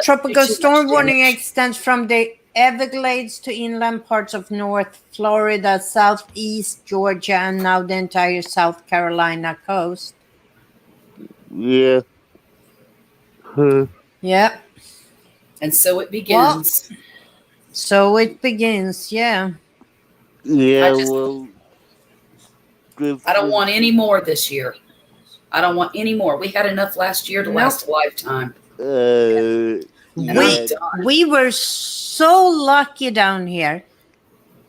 S1: Tropical storm warning extends from the Everglades to inland parts of North Florida, southeast Georgia, and now the entire South Carolina coast.
S2: Yeah. Huh.
S1: Yeah.
S3: And so it
S1: Well,
S3: begins.
S1: so it begins. Yeah.
S3: I
S2: Yeah,
S3: just,
S2: well, this
S3: I don't
S2: is,
S3: want any more this year. I don't want any more. We had enough last year to
S1: Nope.
S3: last a lifetime, and I'm
S2: yeah,
S3: done.
S1: We were so lucky down here.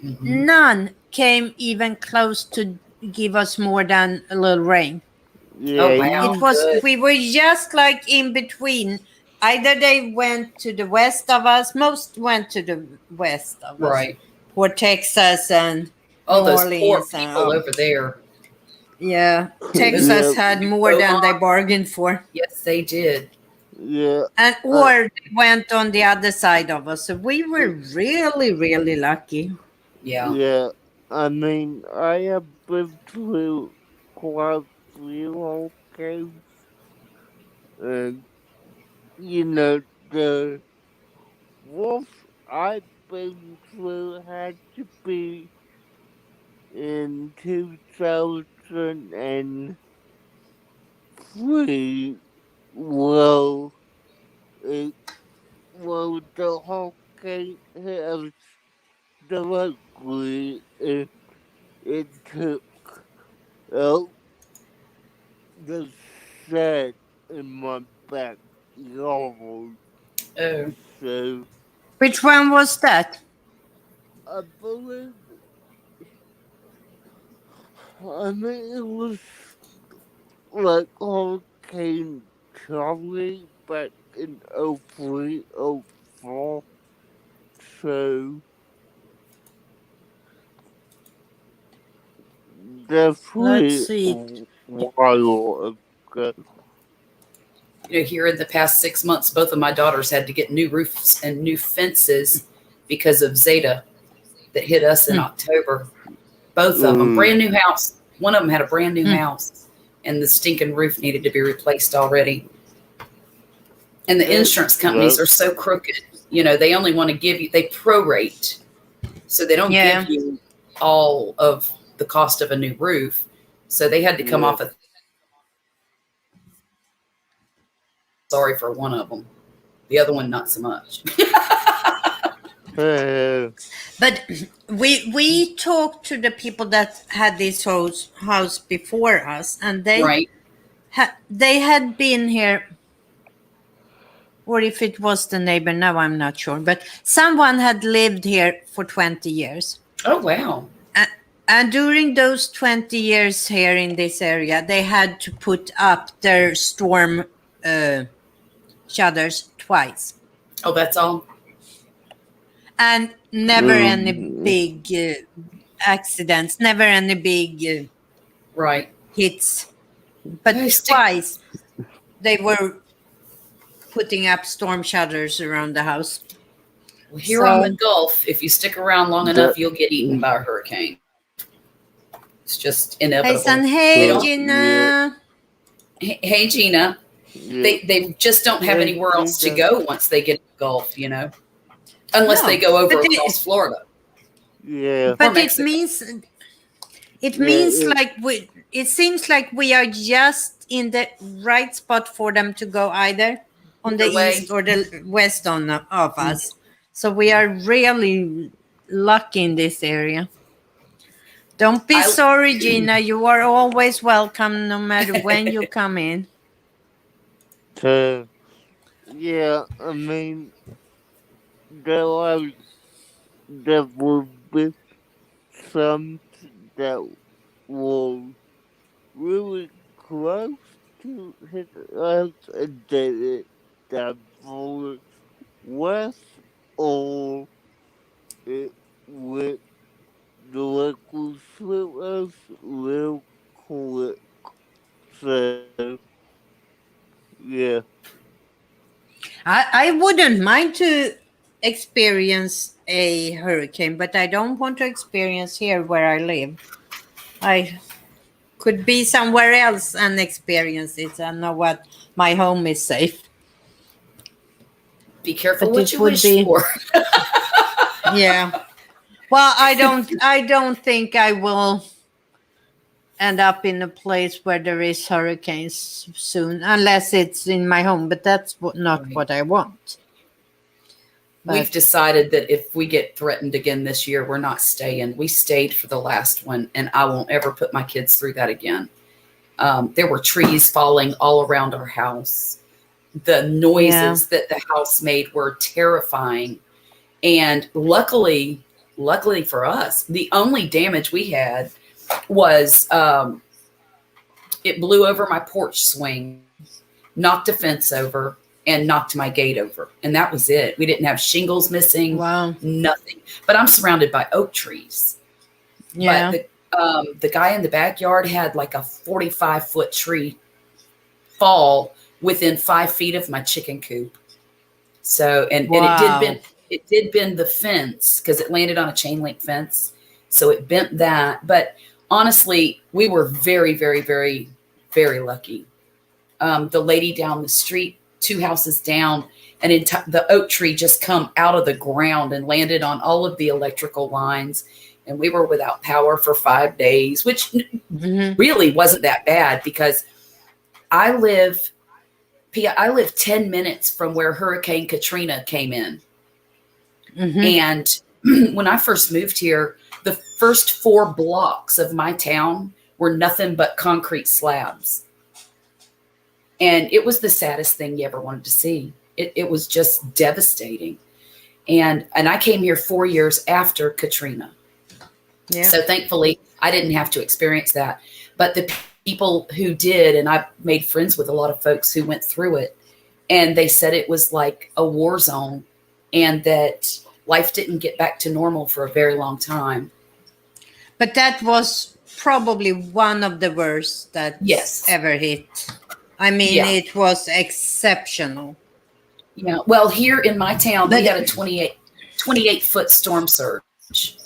S3: Hmm.
S1: None came even close to give us more than a little rain.
S3: Oh
S2: yeah,
S1: It
S3: wow,
S1: was,
S3: good.
S1: we were just like in between. Either they went to the west of us, most went to the west of us,
S3: Right.
S1: Port Texas and New
S3: Oh, those poor
S1: Orleans. And,
S3: people over there.
S1: yeah,
S3: Those
S1: Texas
S2: yeah,
S1: had
S3: New
S1: more than they
S3: Oman.
S1: bargained for.
S3: Yes, they did.
S2: yeah,
S1: And
S2: uh,
S1: or they went on the other side of us. So we were really, really lucky.
S3: Yeah.
S2: yeah. I mean, I have been through quite a few hurricanes, and the worst I've been through had to be in 2003. Well, it, the hurricane hit us directly. It took out the shed in my backyard.
S3: Oh,
S2: So
S1: Which one was that?
S2: I believe, I mean, it was like Hurricane Charlie back in '03, '04. So
S1: Let's
S2: definitely
S1: see.
S2: a while ago.
S3: here in the past 6 months, both of my daughters had to get new roofs and new fences because of Zeta that hit us in
S1: Hmm.
S3: October. Both of them,
S2: Mm,
S3: brand new house. One of them had a brand new
S1: Hmm.
S3: house, and the stinking roof needed to be replaced already. And the
S2: that
S3: insurance companies are
S2: sucks.
S3: so crooked. They only want to give you, they prorate, so they don't give
S1: Yeah.
S3: you all of the cost of a new roof. So they had to come
S2: Yeah.
S3: off of, sorry for one of them, the other one not so much.
S2: Uh,
S1: But we talked to the people that had this house before us, and
S3: Right.
S1: they had been here, or if it was the neighbor, now I'm not sure. But someone had lived here for 20 years,
S3: Oh wow.
S1: and, and during those 20 years here in this area, they had to put up their storm uh, shutters twice,
S3: Oh, that's all.
S1: and never any
S2: um,
S1: big accidents, never any big
S3: Right.
S1: hits.
S3: Hey,
S1: But
S3: stick.
S1: twice they were putting up storm shutters around the house.
S3: Here on the
S1: So,
S3: Gulf, if you stick around long
S2: that,
S3: enough, you'll get eaten by a hurricane. It's just
S1: hey,
S3: inevitable.
S1: son,
S3: They
S1: hey,
S3: don't.
S2: yeah,
S1: Gina.
S3: Hey, Gina.
S2: yeah.
S3: They just don't have
S2: Hey,
S3: anywhere else to
S2: Gina.
S3: go once they get to the Gulf, unless they
S1: No,
S3: go
S1: but
S3: over across Florida
S2: Yeah,
S3: or
S1: it
S3: Mexico.
S1: means
S2: yeah,
S1: like we. It seems like we are just in the right spot for them to go either on the
S3: Either way.
S1: east or the west of
S3: Mm.
S1: us. So we are really lucky in this area. Don't be
S3: I
S1: sorry, Gina. You are always welcome, no matter when you come in.
S2: uh, yeah. I mean, there are there will be some that will really close to hit us, and that will west, or it will the lake will slip us real quick. So yeah,
S1: I wouldn't mind to experience a hurricane, but I don't want to experience here where I live. I could be somewhere else and experience it. I know what my home is safe,
S3: be careful
S1: but
S3: what
S1: it
S3: you
S1: would
S3: wish
S1: be,
S3: for.
S1: yeah. Well, I don't think I will end up in a place where there is hurricanes soon, unless it's in my home. But that's not
S3: Right.
S1: what I want.
S3: We've
S1: But
S3: decided that if we get threatened again this year, we're not staying. We stayed for the last one, and I won't ever put my kids through that again. There were trees falling all around our house. The
S1: yeah,
S3: noises that the house made were terrifying. And luckily for us, the only damage we had was it blew over my porch swing, knocked a fence over, and knocked my gate over. And that was it. We didn't have shingles missing,
S1: wow,
S3: nothing. But I'm surrounded by oak trees.
S1: yeah,
S3: But the guy in the backyard had like a 45-foot tree fall within 5 feet of my chicken coop. So and
S1: wow.
S3: it did bend the fence because it landed on a chain link fence. So it bent that. But honestly, we were very, very, very, very lucky. The lady down the street, 2 houses down, and the oak tree just come out of the ground and landed on all of the electrical lines. And we were without power for 5 days, which
S1: Hmm.
S3: really wasn't that bad because I live 10 minutes from where Hurricane Katrina came in.
S1: Hmm.
S3: And when I first moved here, the first 4 blocks of my town were nothing but concrete slabs. And it was the saddest thing you ever wanted to see. It was just devastating. And I came here 4 years after Katrina.
S1: Yeah.
S3: So thankfully, I didn't have to experience that. But the people who did, and I made friends with a lot of folks who went through it, and they said it was like a war zone and that life didn't get back to normal for a very long time.
S1: But that was probably one of the worst that's
S3: Yes.
S1: ever hit. I mean,
S3: Yeah.
S1: it was exceptional.
S3: Yeah. Well, here in my town,
S1: But
S3: we had a 28-foot storm surge.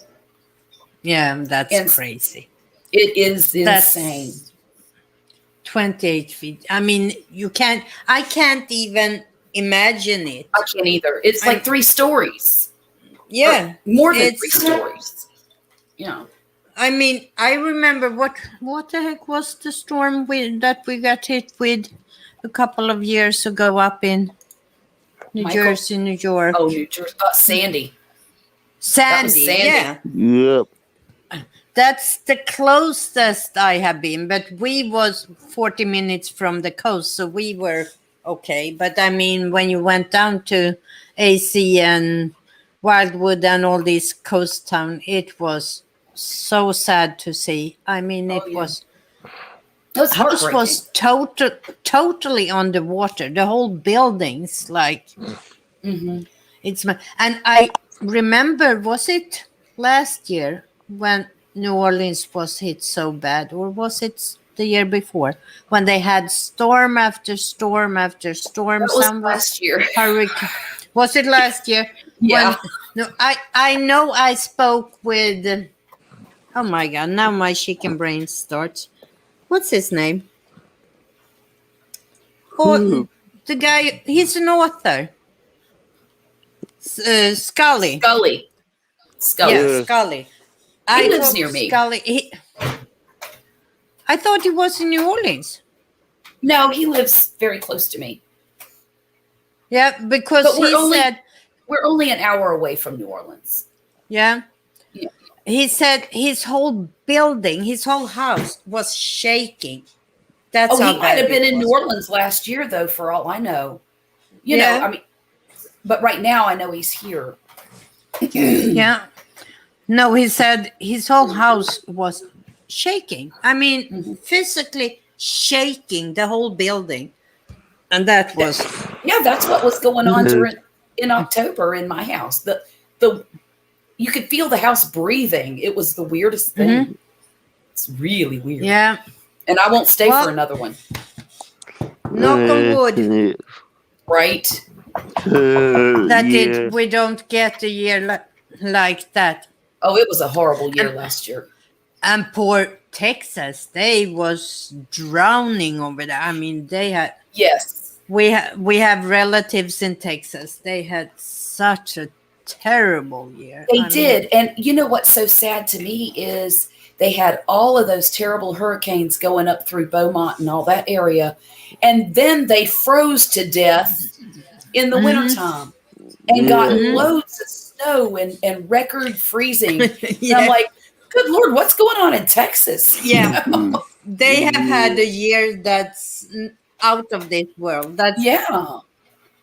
S1: yeah, that's
S3: And
S1: crazy.
S3: it is
S1: That's
S3: insane.
S1: 28 feet. I mean, I can't even imagine it.
S3: I can't either. It's like 3 stories.
S1: Yeah.
S3: Or more than 3
S1: It's,
S3: stories. Yeah.
S1: I mean, I remember what the heck was the storm that we got hit with a couple of years ago up in New
S3: Michael?
S1: Jersey, New York.
S3: Oh, New Jersey. Sandy.
S1: Sandy,
S3: Sandy.
S1: yeah.
S2: Yep.
S1: That's the closest I have been, but we was 40 minutes from the coast, so we were okay. But I mean, when you went down to AC and Wildwood and all these coast town, it was so sad to see. I mean,
S3: Oh,
S1: it
S3: yeah.
S1: was
S3: It was
S1: house
S3: heartbreaking.
S1: was totally underwater. The whole buildings, like
S3: Mhm.
S1: and I remember, was it last year when New Orleans was hit so bad, or was it the year before when they had storm after storm after storm?
S3: That was
S1: Some
S3: last year.
S1: hurricane. Was it last year?
S3: Yeah.
S1: No, I know I spoke with. Oh my God! Now my chicken brain starts. What's his name? Oh, the guy. He's an author. Scully.
S3: Scully.
S1: Yeah,
S2: Yes.
S1: Scully.
S3: He lives
S1: thought
S3: near me.
S1: Scully. I thought he was in New Orleans.
S3: No, he lives very close to me.
S1: Yeah, because
S3: But we're
S1: said,
S3: only an hour away from New Orleans.
S1: yeah,
S3: Yeah.
S1: he said his whole building, his whole house was shaking. That's
S3: Oh,
S1: how
S3: he might
S1: bad
S3: have been
S1: it
S3: in New
S1: was.
S3: Orleans last year, though, for all I know. You
S1: Yeah.
S3: know, I mean, but right now I know he's here.
S1: Yeah. No, he said his whole house was shaking. I mean,
S3: Mhm.
S1: physically shaking the whole building. And that was,
S3: Yeah, that's what was going on
S2: Mhm.
S3: in October in my house. The you could feel the house breathing. It was the weirdest thing. It's really weird.
S1: yeah,
S3: And I won't stay
S1: Well-
S3: for another one.
S1: knock on wood
S3: Right?
S1: that
S2: Yes.
S1: we don't get a year like that.
S3: Oh, it was a horrible year last year.
S1: And poor Texas, they was drowning over there. I mean, they had
S3: Yes.
S1: we have relatives in Texas. They had such a terrible year.
S3: They
S1: I mean,
S3: did. And you know what's so sad to me is they had all of those terrible hurricanes going up through Beaumont and all that area. And then they froze to death in the
S1: Mm-hmm.
S3: wintertime and got
S2: Yeah.
S1: Mm-hmm.
S3: loads of snow and record freezing. And I'm
S1: Yeah.
S3: like, good Lord, what's going on in Texas?
S1: Yeah.
S2: Mm.
S1: They have had
S2: Yeah.
S1: a year that's out of this world. That's
S3: Yeah,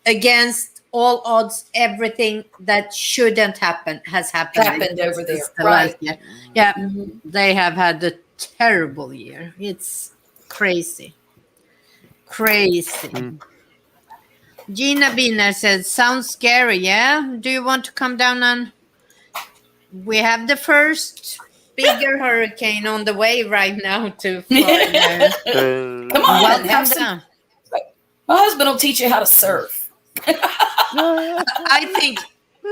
S1: against all odds. Everything that shouldn't happen has happened in
S3: happened over
S1: Texas
S3: there.
S1: the last
S3: Right.
S1: year. Yeah,
S3: Mhm.
S1: they have had a terrible year. It's crazy. Crazy.
S2: Mm.
S1: Gina Biner says, sounds scary, yeah? Do you want to come down and we have the first bigger hurricane on the way right now to Florida.
S3: Come on and have
S1: Welcome
S3: some.
S1: down.
S3: My husband will teach you how to surf.
S1: I think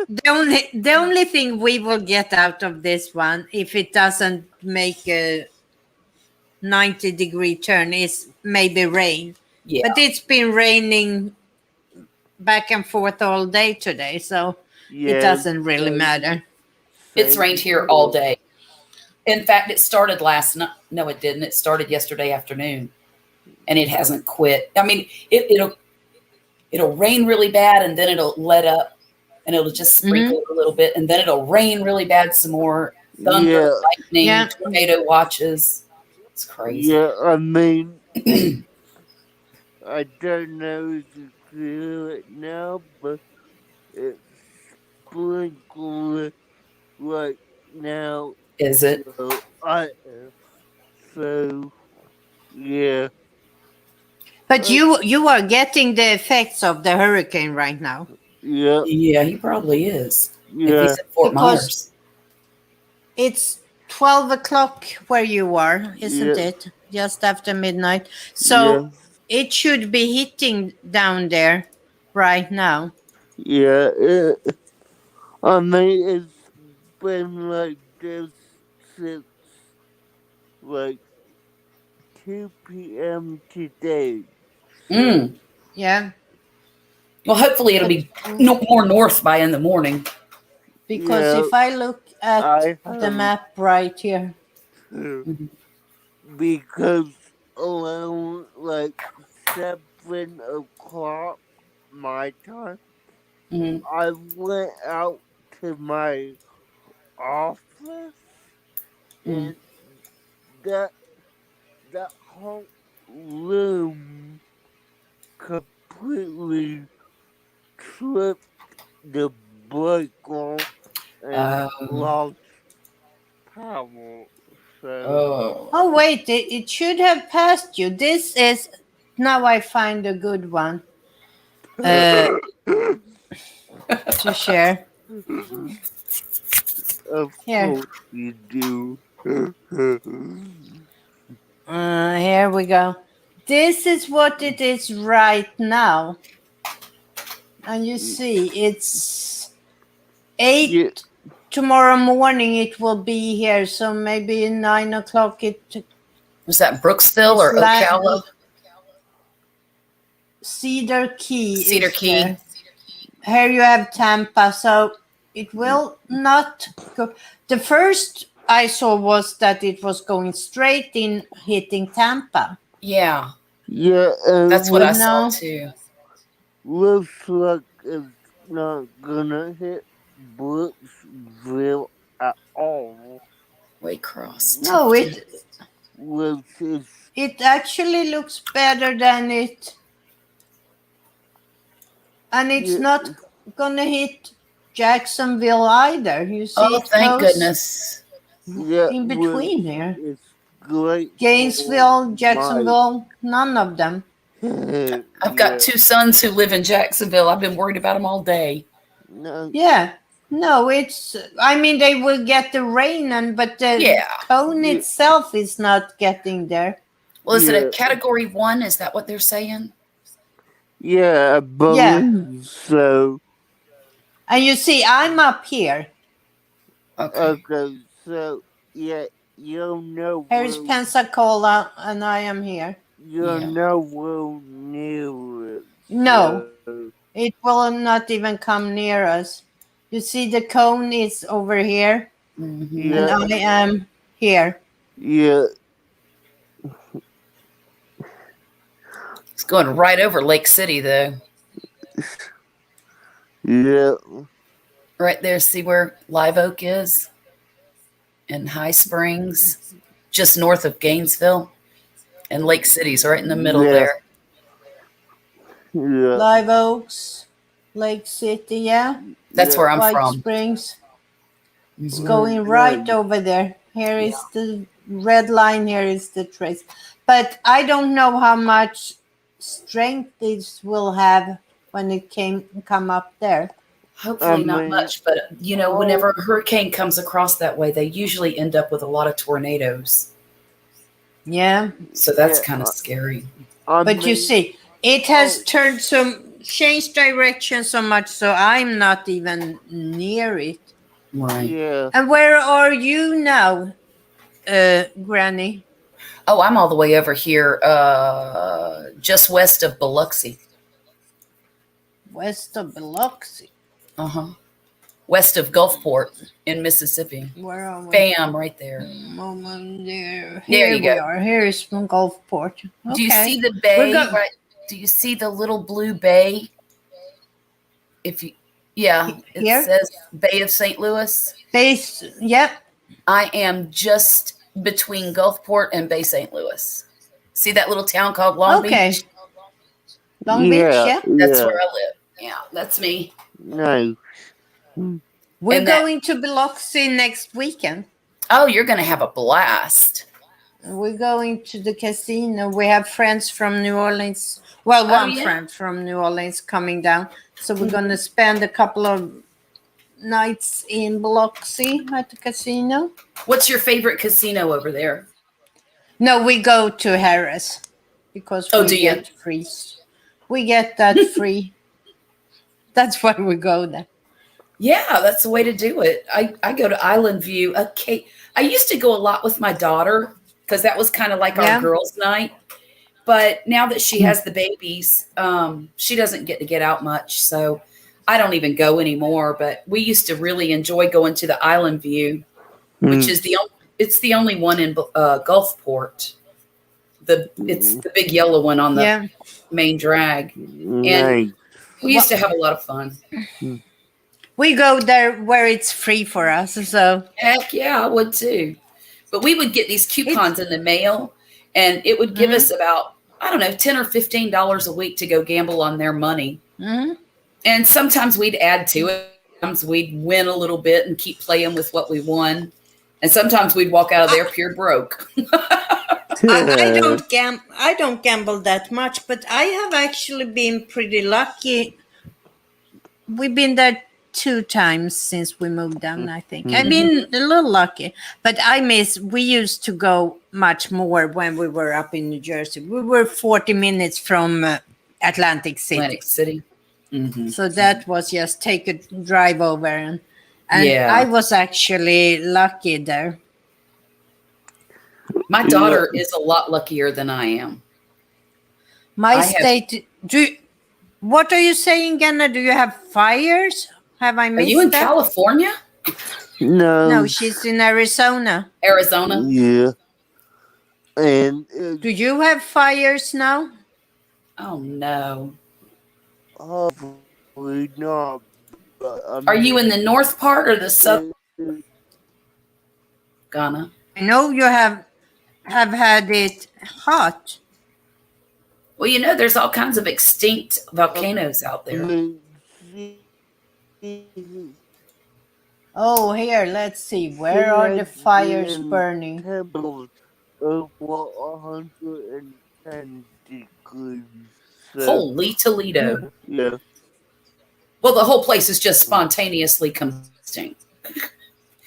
S1: the only thing we will get out of this one, if it doesn't make a 90-degree turn, is maybe rain.
S3: Yeah,
S1: But it's been raining back and forth all day today, so it
S2: Yeah.
S1: doesn't really matter.
S3: it's
S2: Same
S3: rained here all
S2: here.
S3: day. In fact, it started last night. No, it didn't. It started yesterday afternoon, and it hasn't quit. I mean, it'll rain really bad, and then it'll let up, and it'll just
S1: Hmm.
S3: sprinkle a little bit, and then it'll rain really bad some more. Thunder,
S2: Yeah.
S3: lightning,
S1: Yeah.
S3: tornado watches. It's crazy.
S2: Yeah. I mean, I don't know if you feel it now, but it's sprinkling right now.
S3: Is it?
S2: So yeah.
S1: But
S2: Uh,
S1: you are getting the effects of the hurricane right now
S2: yeah.
S3: Yeah, he probably is. If
S2: Yeah.
S3: he's at Fort
S1: because
S3: Myers.
S1: it's 12 o'clock where you are, isn't
S2: Yeah.
S1: it? Just after midnight. So
S2: Yeah.
S1: it should be hitting down there right now.
S2: Yeah. I mean, it's been like this since like 2 p.m. today. So
S3: Mm.
S1: Yeah.
S3: Well, hopefully it'll
S1: But
S3: be no more north by in the morning.
S1: because
S2: yeah,
S1: if I look at
S2: I
S1: the
S2: have
S1: map right here,
S2: to
S3: Mhm.
S2: because around like 7 o'clock my time,
S3: Mhm.
S2: I went out to my office
S3: Mhm.
S2: and that that whole room completely tripped the break off and
S3: Um,
S2: lost power. So
S3: oh,
S1: oh wait, it should have passed you. This is now I find a good one uh, to share.
S2: of
S1: Here,
S2: course you do.
S1: here we go. This is what it is right now, and you see it's
S2: Yeah,
S1: 8 tomorrow morning. It will be here, so maybe 9 o'clock. It
S3: was that Brooksville
S1: is
S3: or Ocala?
S1: Cedar Key
S3: Cedar
S1: is
S3: Key.
S1: there. Here you have Tampa, so it will not go. The first I saw was that it was going straight in, hitting Tampa.
S3: Yeah,
S2: yeah,
S3: that's what
S1: But
S3: I saw
S1: no,
S3: too.
S2: looks like it's not gonna hit Brooksville at all,
S3: Waycross
S1: no,
S3: Tifton.
S2: which is
S1: it actually looks better than it, and it's
S2: yeah,
S1: not gonna hit Jacksonville either. You see,
S3: Oh,
S1: it
S3: thank
S1: goes
S3: goodness.
S2: yeah,
S1: in
S2: which
S1: between here.
S2: is great for
S1: Gainesville,
S2: my
S1: Jacksonville, none of them.
S3: I've got
S2: yeah,
S3: two sons who live in Jacksonville. I've been worried about them all day.
S2: no,
S1: Yeah. No, it's, I mean, they will get the rain, but the
S3: Yeah.
S1: cone
S2: yeah,
S1: itself is not getting there.
S3: Well, is it a
S2: yeah,
S3: category 1? Is that what they're saying?
S2: yeah, I
S1: Yeah.
S2: believe so.
S1: And you see, I'm up here.
S3: Okay.
S2: Okay, so yeah, you're
S1: Here's
S2: nowhere,
S1: Pensacola, and I am here.
S2: you're
S3: Yeah.
S2: nowhere near it.
S1: No,
S2: So
S1: it will not even come near us. You see, the cone is over here,
S3: Hmm.
S1: and
S2: yeah,
S1: I am here.
S2: Yeah,
S3: It's going right over Lake City, though.
S2: yeah,
S3: Right there, see where Live Oak is? And High Springs, just north of Gainesville. And Lake City's right in the middle
S2: yeah,
S3: there.
S2: yeah,
S1: Live Oaks, Lake City, yeah.
S3: That's
S2: yeah.
S3: where I'm
S1: White
S3: from.
S1: Springs. It's
S3: Hmm.
S1: going right
S2: Nice.
S1: over there. Here
S3: Yeah.
S1: is the red line, here is the trace. But I don't know how much strength this will have when it come up there.
S2: I
S3: Hopefully not
S2: mean,
S3: much, but
S2: oh,
S3: whenever a hurricane comes across that way, they usually end up with a lot of tornadoes.
S1: Yeah.
S3: So that's
S2: yeah.
S3: kind of scary.
S2: I
S1: But you
S2: mean,
S1: see, it has
S2: oh,
S1: changed direction so much, so I'm not even near it.
S3: Right.
S2: yeah.
S1: And where are you now, Granny?
S3: Oh, I'm all the way over here, just west of Biloxi.
S1: West of Biloxi.
S3: Uh huh. West of Gulfport in Mississippi.
S1: Where are we?
S3: Bam, right there.
S1: Moment there.
S3: There
S1: Here
S3: you go.
S1: we are. Here is from Gulfport.
S3: Do you see
S1: Okay.
S3: the
S1: We're
S3: bay?
S1: go
S3: Right? Do you see the little blue bay? If you, yeah, it
S1: here.
S3: says Bay of St. Louis.
S1: Base. Yep.
S3: I am just between Gulfport and Bay St. Louis. See that little town called Long
S1: Okay.
S3: Beach?
S1: Long Beach.
S2: Yeah,
S1: Yeah.
S3: That's
S2: yeah.
S3: where I live. Yeah, that's me.
S2: Nice. Mm.
S1: We're
S3: And that,
S1: going to Biloxi next weekend.
S3: oh, you're going to have a blast.
S1: We're going to the casino. We have friends from New Orleans. Well,
S3: Oh,
S1: one
S3: yeah.
S1: friend from New Orleans coming down. So we're going to spend a couple of nights in Biloxi at the casino.
S3: What's your favorite casino over there?
S1: No, we go to Harris because
S3: Oh,
S1: we
S3: do you?
S1: get free. We get that free. That's why we go there.
S3: Yeah, that's the way to do it. I go to Island View. Okay, I used to go a lot with my daughter because that was kind of like our
S1: Yeah.
S3: girls' night. But now that she has the babies, she doesn't get to get out much, so I don't even go anymore. But we used to really enjoy going to the Island View, which
S2: Mm.
S3: is it's the only one in Gulfport. It's the big yellow one on the
S1: Yeah.
S3: main drag, and
S2: Nice.
S3: we used to have a lot of fun.
S1: We go there where it's free for us. So
S3: Heck yeah, I would too. But we would get these
S1: it's
S3: coupons in the mail, and it would give us about, I don't know, $10 or $15 a week to go gamble on their money.
S1: Mhm.
S3: And sometimes we'd add to it. Sometimes we'd win a little bit and keep playing with what we won. And sometimes we'd walk out of there pure broke.
S1: I don't gamble that much, but I have actually been pretty lucky. We've been there 2 times since we moved down, I think. I've been a little lucky, but we used to go much more when we were up in New Jersey. We were 40 minutes from Atlantic City.
S3: Atlantic City. Mm-hmm.
S1: So that was just take a drive over. And
S3: Yeah.
S1: I was actually lucky there.
S3: My daughter is a lot luckier than I am.
S1: My
S3: I have-
S1: state, what are you saying, Genna? Do you have fires? Have I
S3: Are
S1: missed
S3: you in
S1: that?
S3: California?
S1: No, she's in Arizona.
S3: Arizona?
S2: Yeah. And
S1: Do you have fires now?
S3: Oh, no.
S2: hopefully not. But
S3: Are you in the north part or the south? Ghana?
S1: I know you have had it hot.
S3: Well, there's all kinds of extinct volcanoes out there.
S1: Oh, here, let's see. Where are the fires burning?
S2: Temples over 110 degrees. So,
S3: Holy Toledo.
S2: yeah.
S3: Well, the whole place is just spontaneously combusting.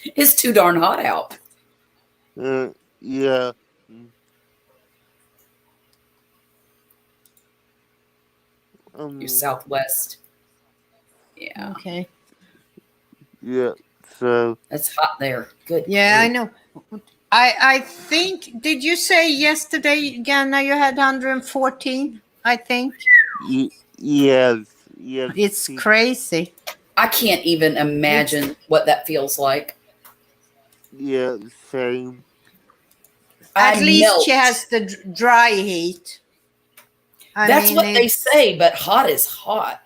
S3: It's too darn hot out.
S2: Yeah.
S3: You're southwest. Yeah.
S1: Okay.
S2: Yeah. So.
S3: It's hot there. Good.
S1: Yeah, I
S3: grief.
S1: know. I think, did you say yesterday, Ghana, you had 114? I think.
S2: Yes. Yes.
S1: It's crazy.
S3: I can't even imagine what that feels like.
S2: Yeah. Same.
S1: At
S3: I
S1: least she
S3: melt.
S1: has the dry heat.
S3: That's what they
S1: it's
S3: say, but hot is hot.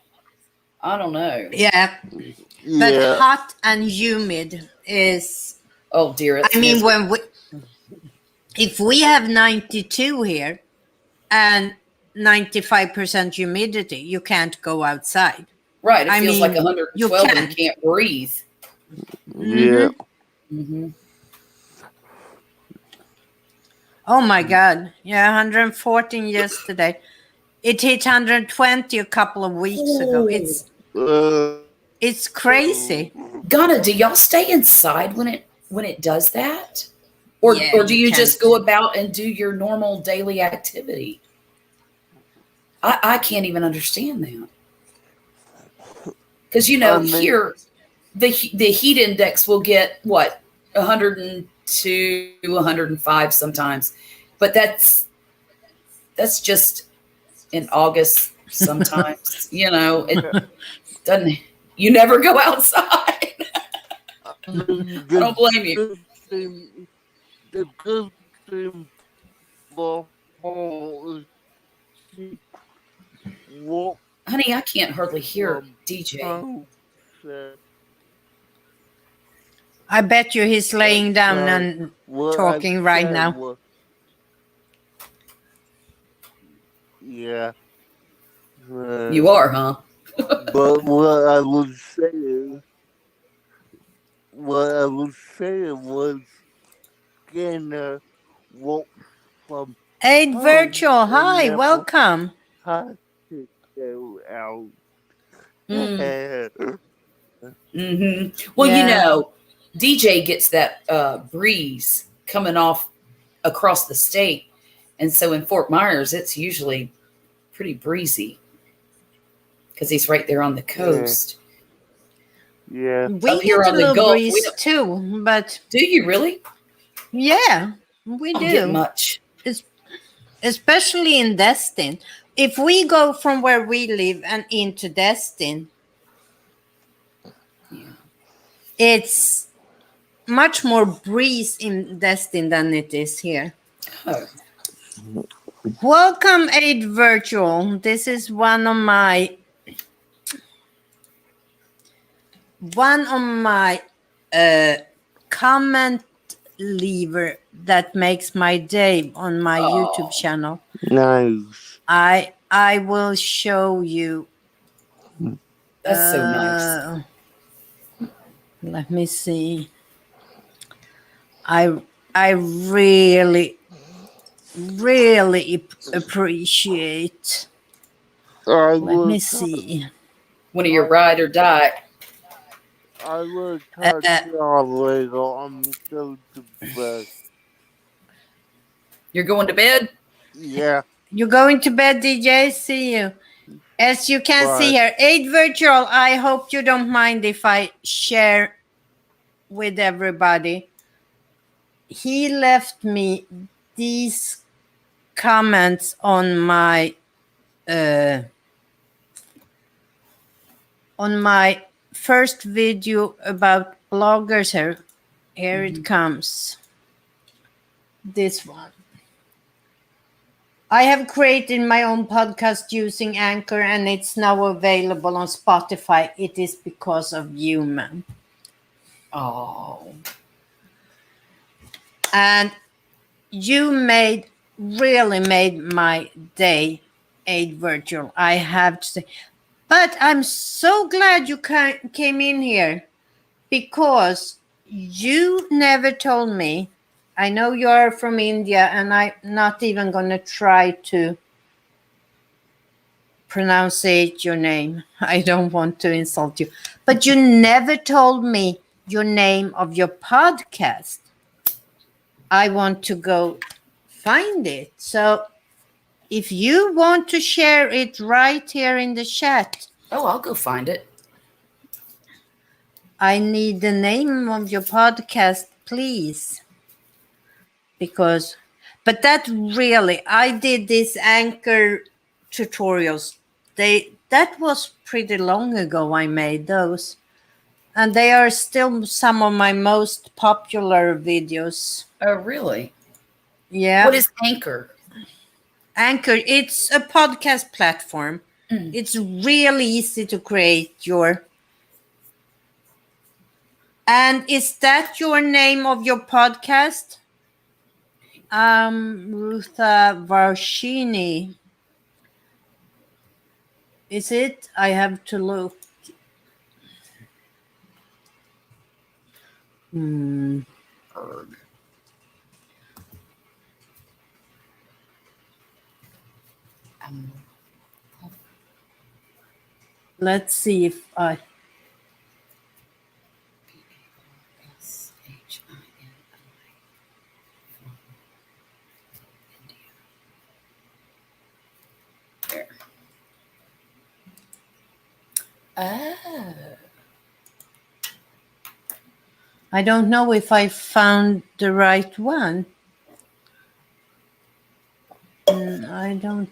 S3: I don't know.
S1: yeah, but
S2: Yeah.
S1: hot and humid is.
S3: Oh dear, it's
S1: I mean,
S3: miserable.
S1: if we have 92 here and 95% humidity, you can't go outside.
S3: Right, it
S1: I
S3: feels like
S1: mean, you
S3: 112 and you
S1: can't.
S3: can't breathe.
S2: Yeah.
S3: Hmm.
S1: Oh my God. Yeah, 114 yesterday. It hit 120 a couple of weeks ago.
S3: Oh,
S2: Uh,
S1: It's crazy.
S3: Ghana, do y'all stay inside when it does that,
S1: Yeah,
S3: or do
S1: you
S3: you
S1: can't.
S3: just go about and do your normal daily activity? I can't even understand that because
S2: I mean,
S3: here the heat index will get what 102, 105 sometimes, but that's just in August sometimes. It doesn't. You never go outside.
S2: I mean,
S3: I don't blame you.
S2: the good thing for Paul is she walks
S3: Honey, I can't hardly hear
S2: from
S3: DJ.
S2: home. So
S1: I bet you he's laying down
S2: so
S1: and
S2: what I
S1: talking right
S2: said
S1: now.
S2: was, yeah.
S3: You are, huh?
S2: But what I was saying was Skinner walks from
S1: Aid
S2: home
S1: Virtual,
S2: and
S1: hi,
S2: never
S1: welcome.
S2: has to go out.
S3: Mm, hmm. Well,
S1: Yeah.
S3: DJ gets that breeze coming off across the state. And so in Fort Myers, it's usually pretty breezy because he's right there on the
S2: Yeah,
S3: coast.
S2: yeah.
S3: Up
S1: We
S3: here
S1: get a
S3: on the
S1: little
S3: Gulf, we
S1: breeze
S3: don't.
S1: too, but
S3: Do you really?
S1: yeah, we
S3: I don't get
S1: do.
S3: much.
S1: It's, especially in Destin. If we go from where we live and into Destin,
S3: Yeah.
S1: it's much more breeze in Destin than it is here.
S3: Oh,
S1: Welcome, Aid Virtual. This is one of my comment lever that makes my day on my YouTube channel.
S2: Nice.
S1: I will show you.
S3: that's so nice.
S1: Let me see. I really appreciate.
S2: I
S1: Let
S2: will
S1: me
S2: talk.
S1: see.
S3: One of your
S2: I
S3: ride or die.
S2: I will talk to y'all later. I'm going to bed.
S3: You're going to bed?
S2: Yeah.
S1: You going to bed, DJ? See you. As you can see
S2: Bye.
S1: here, Aid Virtual, I hope you don't mind if I share with everybody. He left me these comments on my first video about bloggers. Here it comes. This one. I have created my own podcast using Anchor and it's now available on Spotify. It is because of you, man.
S3: Oh,
S1: And you really made my day, Aid Virtual. I have to say. But I'm so glad you came in here because you never told me. I know you're from India and I'm not even going to try to pronounce your name. I don't want to insult you. But you never told me your name of your podcast. I want to go find it. So if you want to share it right here in the chat,
S3: I'll go find it.
S1: I need the name of your podcast, please. But that really, I did this Anchor tutorials. That was pretty long ago I made those. And they are still some of my most popular videos.
S3: Oh, really?
S1: Yeah.
S3: What is Anchor?
S1: Anchor, it's a podcast platform.
S3: Mm.
S1: It's really easy to create your. And is that your name of your podcast? Rutha Varshini. Is it? I have to look. Hmm.
S3: Erg. Um,
S1: Let's see if I.
S3: P-A-R-S-H-I-N-I from India. There. Oh.
S1: I don't know if I found the right one. I don't.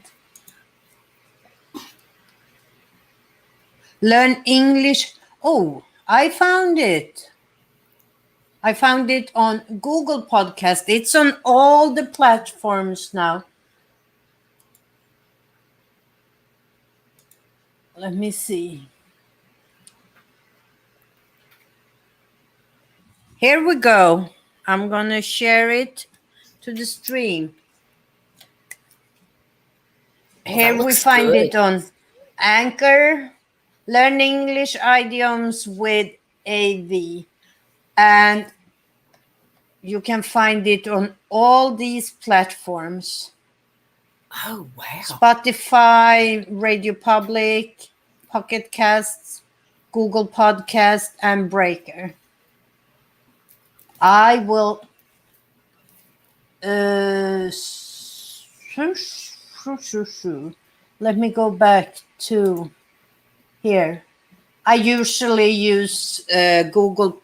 S1: Learn English. Oh, I found it. I found it on Google Podcast. It's on all the platforms now. Let me see. Here we go. I'm going to share it to the stream.
S3: Well,
S1: Here
S3: that
S1: we
S3: looks
S1: find
S3: good.
S1: it on Anchor, Learn English Idioms with AV. And you can find it on all these platforms.
S3: Oh, wow.
S1: Spotify, Radio Public, Pocket Casts, Google Podcast, and Breaker. I will let me go back to here. I usually use Google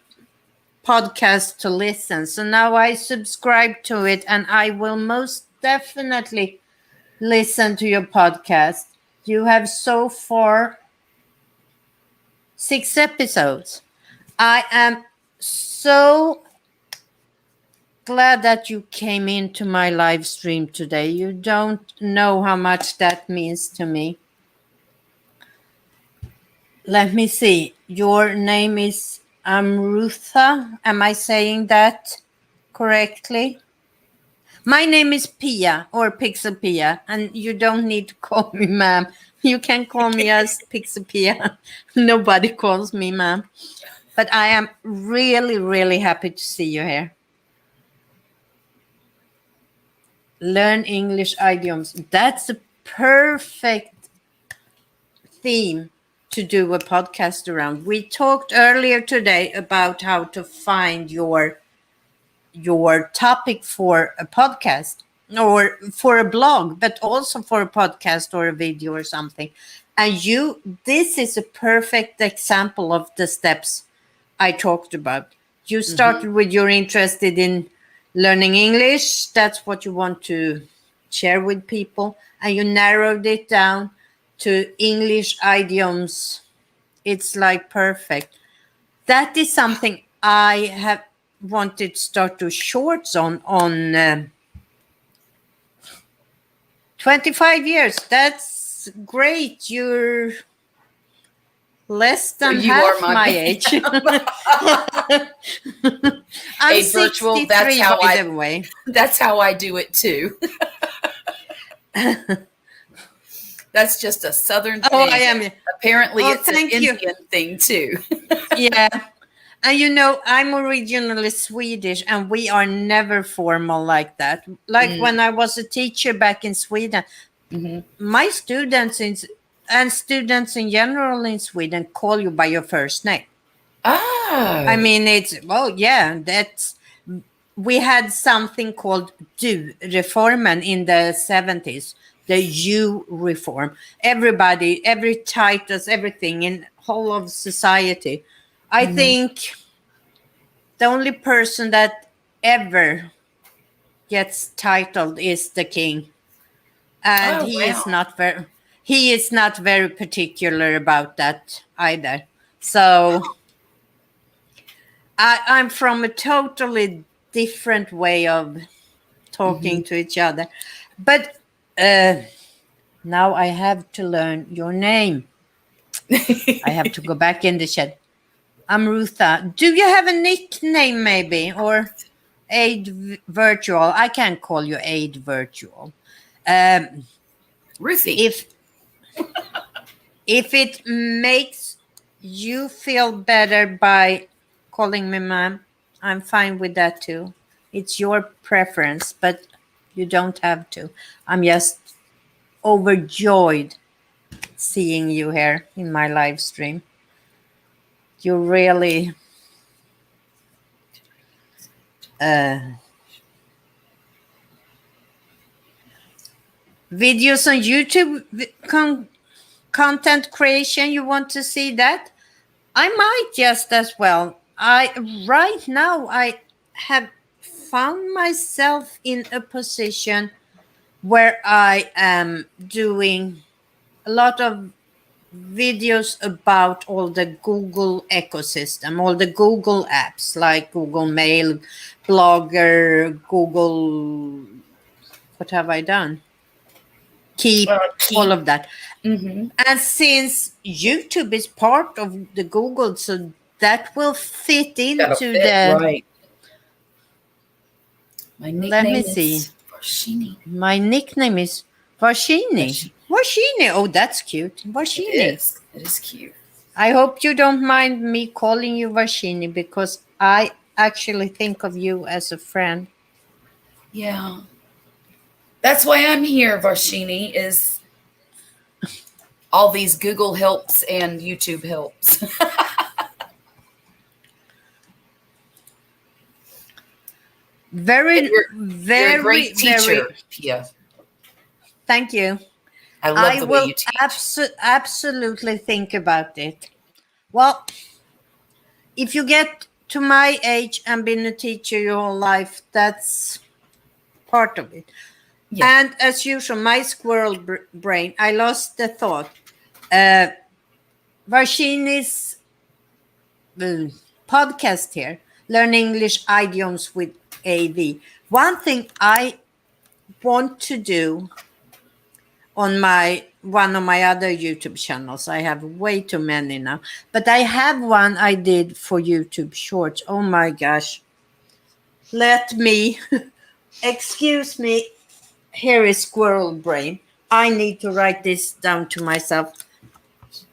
S1: Podcast to listen. So now I subscribe to it, and I will most definitely listen to your podcast. You have so far 6 episodes. I am so glad that you came into my live stream today. You don't know how much that means to me. Let me see. Your name is Amrutha. Am I saying that correctly? My name is Pia, or Pixelpia, and you don't need to call me ma'am. You can call me as Pixelpia. Nobody calls me ma'am. But I am really, really happy to see you here. Learn English idioms. That's a perfect theme to do a podcast around. We talked earlier today about how to find your topic for a podcast or for a blog, but also for a podcast or a video or something. And this is a perfect example of the steps I talked about. You started with you're interested in learning English. That's what you want to share with people. And you narrowed it down to English idioms. It's like perfect. That is something I have wanted to start to shorts on 25 years. That's great. You're less than
S3: You
S1: half
S3: are
S1: my age. I'm
S3: Hey, virtual,
S1: 63, by the way.
S3: That's how I do it too. That's just a Southern thing.
S1: Oh, I am.
S3: Apparently, it's an
S1: Thank you.
S3: Indian thing too.
S1: Yeah. And I'm originally Swedish, and we are never formal like that. Like when I was a teacher back in Sweden, my students and students in general in Sweden call you by your first name.
S3: Oh.
S1: I mean, we had something called du-reformen in the 70s, the you reform. Everybody, every titles, everything in whole of society. I think the only person that ever gets titled is the king. And he is not very particular about that either. So I'm from a totally different way of talking to each other. But now I have to learn your name. I have to go back in the chat. Amrutha, do you have a nickname maybe, or Aid Virtual? I can't call you Aid Virtual.
S3: Ruthie.
S1: If it makes you feel better by calling me ma'am, I'm fine with that too. It's your preference, but you don't have to. I'm just overjoyed seeing you here in my live stream. You really videos on YouTube, content creation, you want to see that? I might just as well. Right now I have found myself in a position where I am doing a lot of videos about all the Google ecosystem, all the Google apps like Google Mail, Blogger, Google, what have I done? Keep, all of that.
S3: Mm-hmm.
S1: And since YouTube is part of the Google, so that will fit into the
S3: right. My nickname
S1: let me see.
S3: is Varshini.
S1: My nickname is Varshini. Varshini. Oh, that's cute. Varshini.
S3: It is cute.
S1: I hope you don't mind me calling you Varshini because I actually think of you as a friend.
S3: Yeah. That's why I'm here, Varshini, is all these Google helps and YouTube helps.
S1: Very,
S3: you're a great teacher, Pia.
S1: Thank you.
S3: I love the way you
S1: teach. Absolutely think about it. Well, if you get to my age and been a teacher your whole life, that's part of it. Yeah. And as usual, my squirrel brain, I lost the thought. Varshini's podcast here, Learn English Idioms with AV. One thing I want to do on one of my other YouTube channels, I have way too many now, but I have one I did for YouTube Shorts. Oh my gosh. Let me, excuse me, here is squirrel brain. I need to write this down to myself.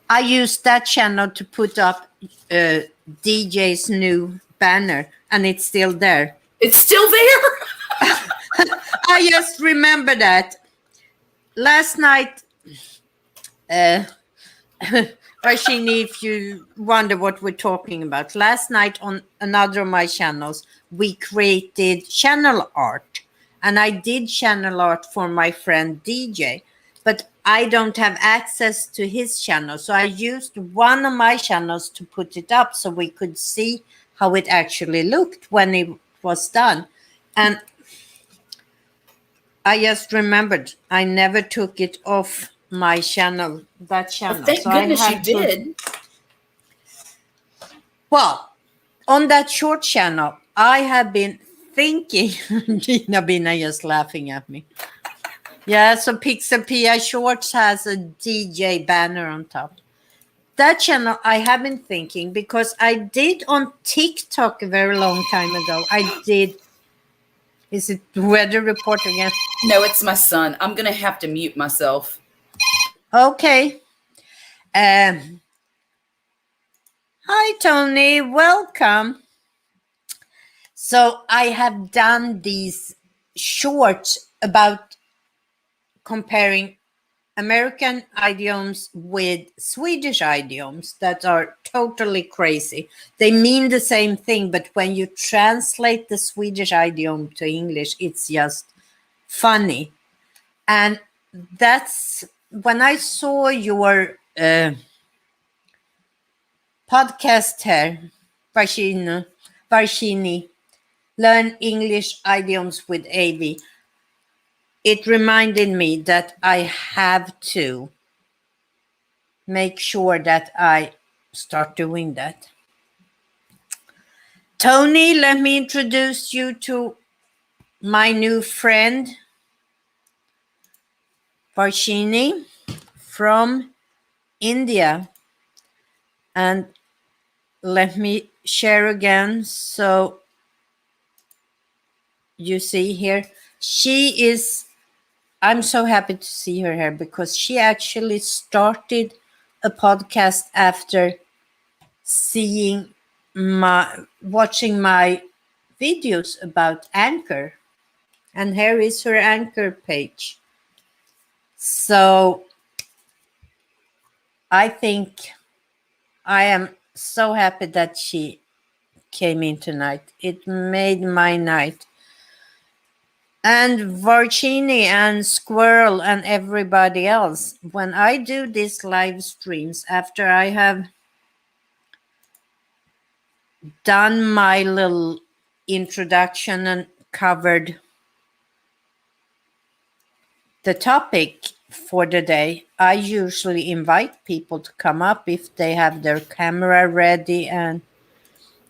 S1: I used that channel to put up DJ's new banner, and it's still there.
S3: It's still there?
S1: I just remember that. Last night, Varshini, if you wonder what we're talking about, last night on another of my channels, we created channel art. And I did channel art for my friend DJ, but I don't have access to his channel. So I used one of my channels to put it up so we could see how it actually looked when it was done. And I just remembered I never took it off my channel, that channel.
S3: Well, thank goodness you did.
S1: Well, on that short channel, I have been thinking, Gina Bina just laughing at me. Yeah, so Pixelpia Shorts has a DJ banner on top. That channel I have been thinking because I did on TikTok a very long time ago. I did. Is it weather report again?
S3: No, it's my son. I'm going to have to mute myself.
S1: Okay. Hi, Tony. Welcome. So I have done these shorts about comparing American idioms with Swedish idioms that are totally crazy. They mean the same thing, but when you translate the Swedish idiom to English, it's just funny. And that's when I saw your podcast here, Varshini, Learn English Idioms with AV. It reminded me that I have to make sure that I start doing that. Tony, let me introduce you to my new friend Varshini from India. And let me share again. So you see here, I'm so happy to see her here because she actually started a podcast after watching my videos about Anchor. And here is her Anchor page. So I think I am so happy that she came in tonight. It made my night. And Varchini and Squirrel and everybody else, when I do these live streams, after I have done my little introduction and covered the topic for the day, I usually invite people to come up if they have their camera ready and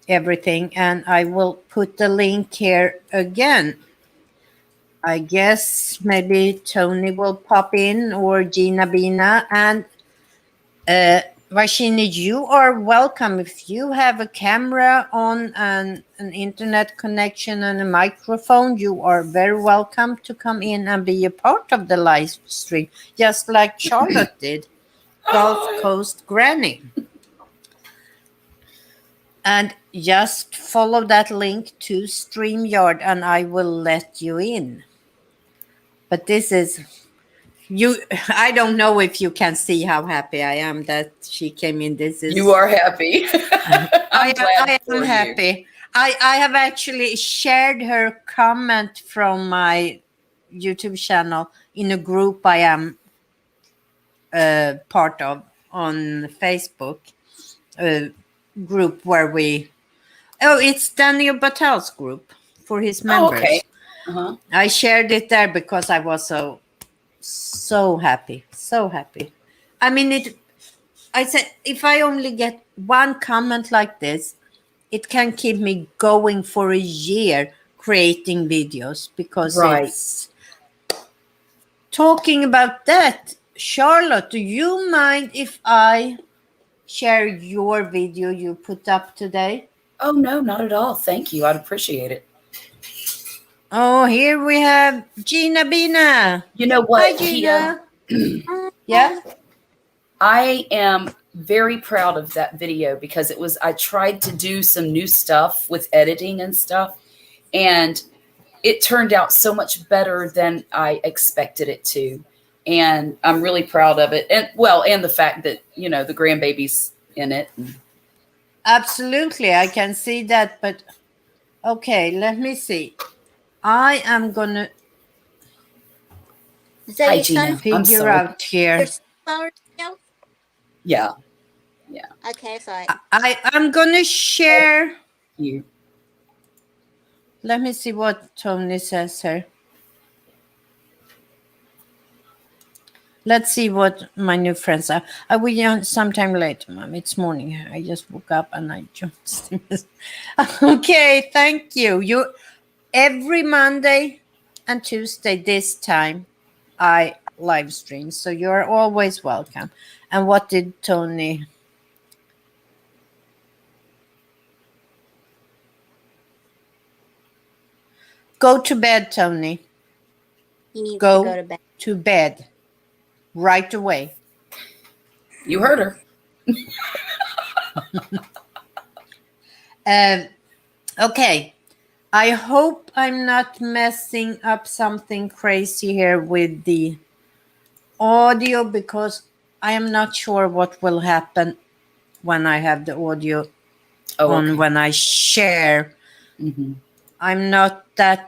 S1: everything. And I will put the link here again. I guess maybe Tony will pop in or Gina Bina. And Vashini, you are welcome. If you have a camera on and an internet connection and a microphone, you are very welcome to come in and be a part of the live stream, just like Charlotte did, Gulf Coast Granny. And just follow that link to StreamYard and I will let you in. But this is I don't know if you can see how happy I am that she came in. This is
S3: You are happy. I'm glad
S1: I
S3: for
S1: am
S3: you.
S1: happy. I have actually shared her comment from my YouTube channel in a group I am part of on Facebook, a group where it's Daniel Batel's group for his
S3: Oh,
S1: members.
S3: okay. Uh-huh.
S1: I shared it there because I was so happy, so happy. I mean, I said, if I only get one comment like this, it can keep me going for a year creating videos because
S3: Right.
S1: it's talking about that. Charlotte, do you mind if I share your video you put up today?
S3: Oh, no, not at all. Thank you. I'd appreciate it.
S1: Oh, here we have Gina Bina.
S3: You know what,
S1: Hi,
S3: Kia?
S1: Gina. Yeah.
S3: I am very proud of that video because I tried to do some new stuff with editing and stuff, and it turned out so much better than I expected it to. And I'm really proud of it. And the fact that, the grandbaby's in it.
S1: Absolutely, I can see that. But okay, let me see. I am gonna
S3: Hi, Gina. I'm
S1: figure
S3: sorry.
S1: out here.
S3: Yeah.
S4: Okay, fine.
S1: I'm gonna share.
S3: You.
S1: Let me see what Tony says here. Let's see what my new friends are. I will sometime later, Mom. It's morning. I just woke up and I joined. Okay, thank you. You every Monday and Tuesday this time I live stream, so you're always welcome. And what did Tony? Go to bed, Tony.
S4: He needs
S1: Go
S4: to go to bed.
S1: to bed right away.
S3: You heard her.
S1: Okay. I hope I'm not messing up something crazy here with the audio because I am not sure what will happen when I have the audio on
S3: okay.
S1: when I share.
S3: Mm-hmm.
S1: I'm not that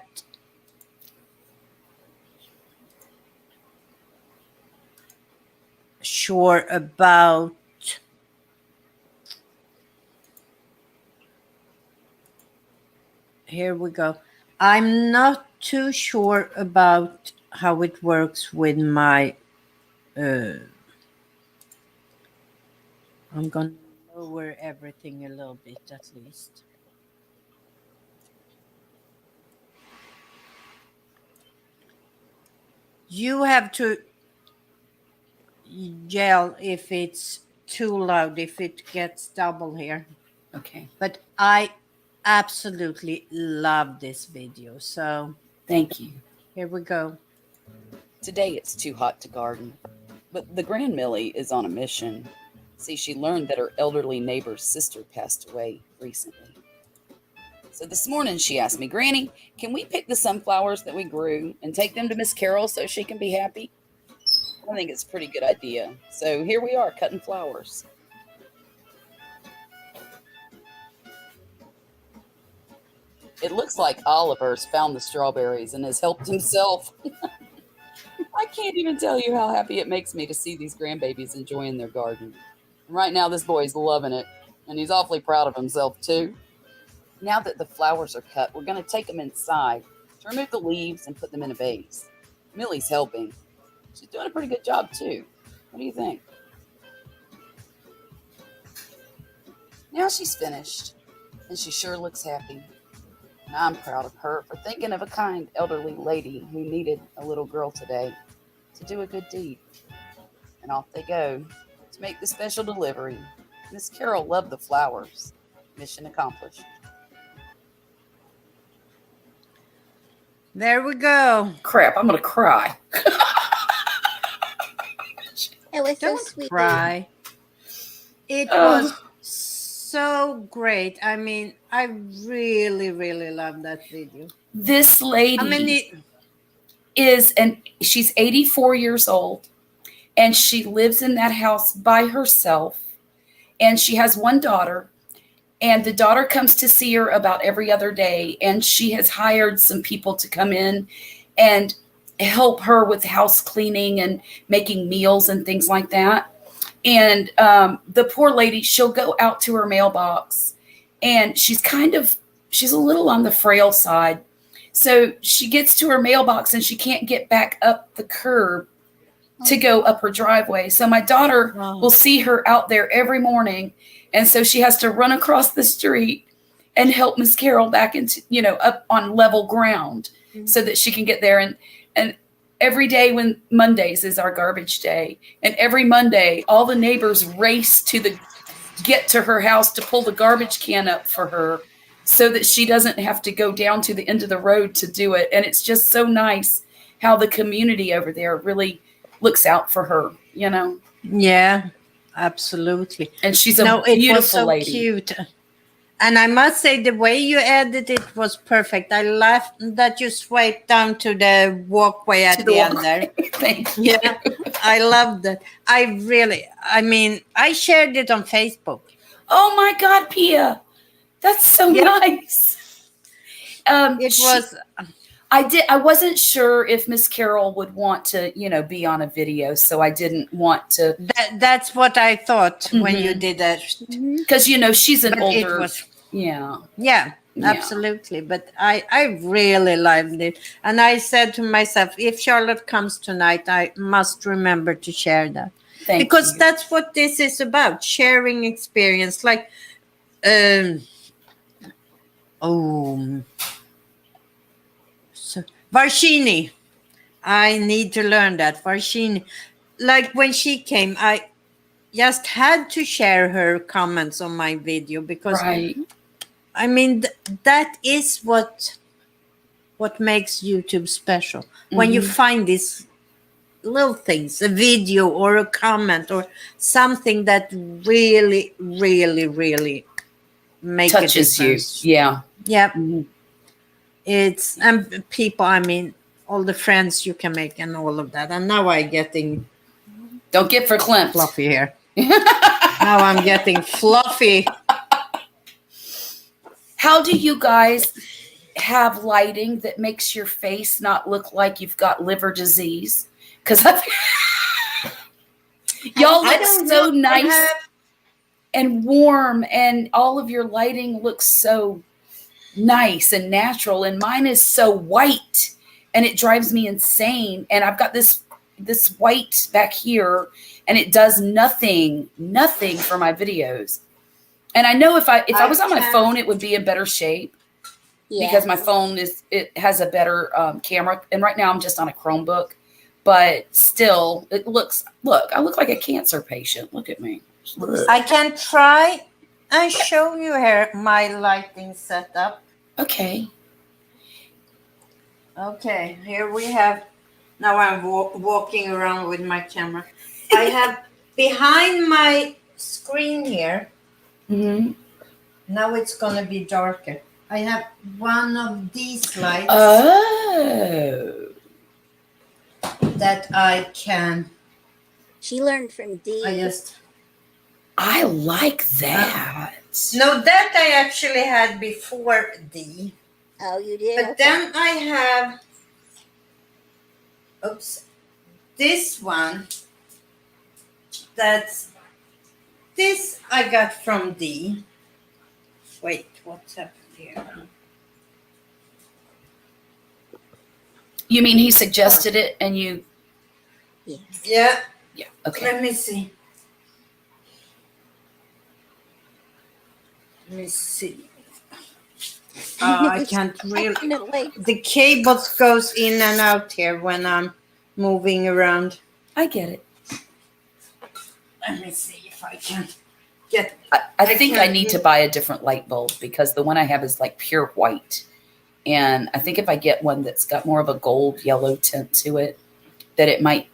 S1: sure about here we go. I'm not too sure about how it works with my I'm gonna lower everything a little bit at least. You have to yell if it's too loud, if it gets double here.
S3: Okay.
S1: But I absolutely love this video. So
S3: Thank you.
S1: here we go.
S5: Today it's too hot to garden, but the Grand Millie is on a mission. See, she learned that her elderly neighbor's sister passed away recently. So this morning she asked me, Granny, can we pick the sunflowers that we grew and take them to Miss Carol so she can be happy? I think it's a pretty good idea. So here we are cutting flowers. It looks like Oliver's found the strawberries and has helped himself. I can't even tell you how happy it makes me to see these grandbabies enjoying their garden. And right now, this boy's loving it, and he's awfully proud of himself, too. Now that the flowers are cut, we're going to take them inside to remove the leaves and put them in a vase. Millie's helping. She's doing a pretty good job, too. What do you think? Now she's finished, and she sure looks happy. And I'm proud of her for thinking of a kind elderly lady who needed a little girl today to do a good deed. And off they go to make the special delivery. Miss Carol loved the flowers. Mission accomplished.
S1: There we go.
S3: Crap, I'm going to cry.
S4: It was so
S1: Don't
S4: sweet.
S1: cry. It was so great. I mean, I really, really love that video.
S3: This lady
S1: I mean,
S3: she's 84 years old, and she lives in that house by herself, and she has one daughter, and the daughter comes to see her about every other day, and she has hired some people to come in and help her with house cleaning and making meals and things like that. And the poor lady, she'll go out to her mailbox, and she's a little on the frail side. So she gets to her mailbox and she can't get back up the curb to go up her driveway. So my daughter will see her out there every morning. And so she has to run across the street and help Miss Carol back into, up on level ground so that she can get there. And every day when Mondays is our garbage day. And every Monday, all the neighbors race to get to her house to pull the garbage can up for her so that she doesn't have to go down to the end of the road to do it. And it's just so nice how the community over there really looks out for her,
S1: Yeah, absolutely.
S3: And she's a beautiful
S1: it was so
S3: lady.
S1: Cute. And I must say, the way you edited it was perfect. I laughed that you swiped down to the walkway at the end there.
S3: Thank you.
S1: Yeah, I loved that. I shared it on Facebook.
S3: Oh my God, Pia. That's so nice. I wasn't sure if Miss Carol would want to, be on a video, so I didn't want to.
S1: That's what I thought when you did that.
S3: Because, she's an older.
S1: Yeah, absolutely. But I really loved it. And I said to myself, if Charlotte comes tonight, I must remember to share that. Because that's what this is about, sharing experience. Like, Varshini. I need to learn that. Varshini. Like when she came, I just had to share her comments on my video because that is what makes YouTube special. When you find these little things, a video or a comment or something that really, really, really
S3: touches you. Yeah.
S1: Yeah. It's people, all the friends you can make and all of that. And now I'm getting
S3: don't get verklempt.
S1: Fluffy here. Now I'm getting fluffy.
S3: How do you guys have lighting that makes your face not look like you've got liver disease? Because y'all look so nice and warm, and all of your lighting looks so nice and natural, and mine is so white, and it drives me insane. And I've got this white back here, and it does nothing for my videos. And I know if I was on my phone, it would be in better shape because my phone has a better camera. And right now I'm just on a Chromebook, but still, it looks. Look, I look like a cancer patient. Look at me.
S1: I can try and show you here my lighting setup.
S3: Okay.
S1: Okay, here we have. Now I'm walking around with my camera. I have behind my screen here.
S3: Mm-hmm.
S1: Now it's gonna be darker. I have one of these lights
S3: Oh.
S1: that I can.
S4: She learned from D.
S3: I like that.
S1: No, that I actually had before D.
S4: Oh, you did?
S1: But then I have. Oops. This one. This I got from D. Wait, what's happened here?
S3: You mean he suggested it and you?
S4: Yes.
S1: Yeah.
S3: Yeah. Okay.
S1: Let me see. Let me see. I can't really. The cables goes in and out here when I'm moving around.
S3: I get it.
S1: Let me see if I can get.
S3: I think I need to buy a different light bulb because the one I have is like pure white. And I think if I get one that's got more of a gold yellow tint to it, that it might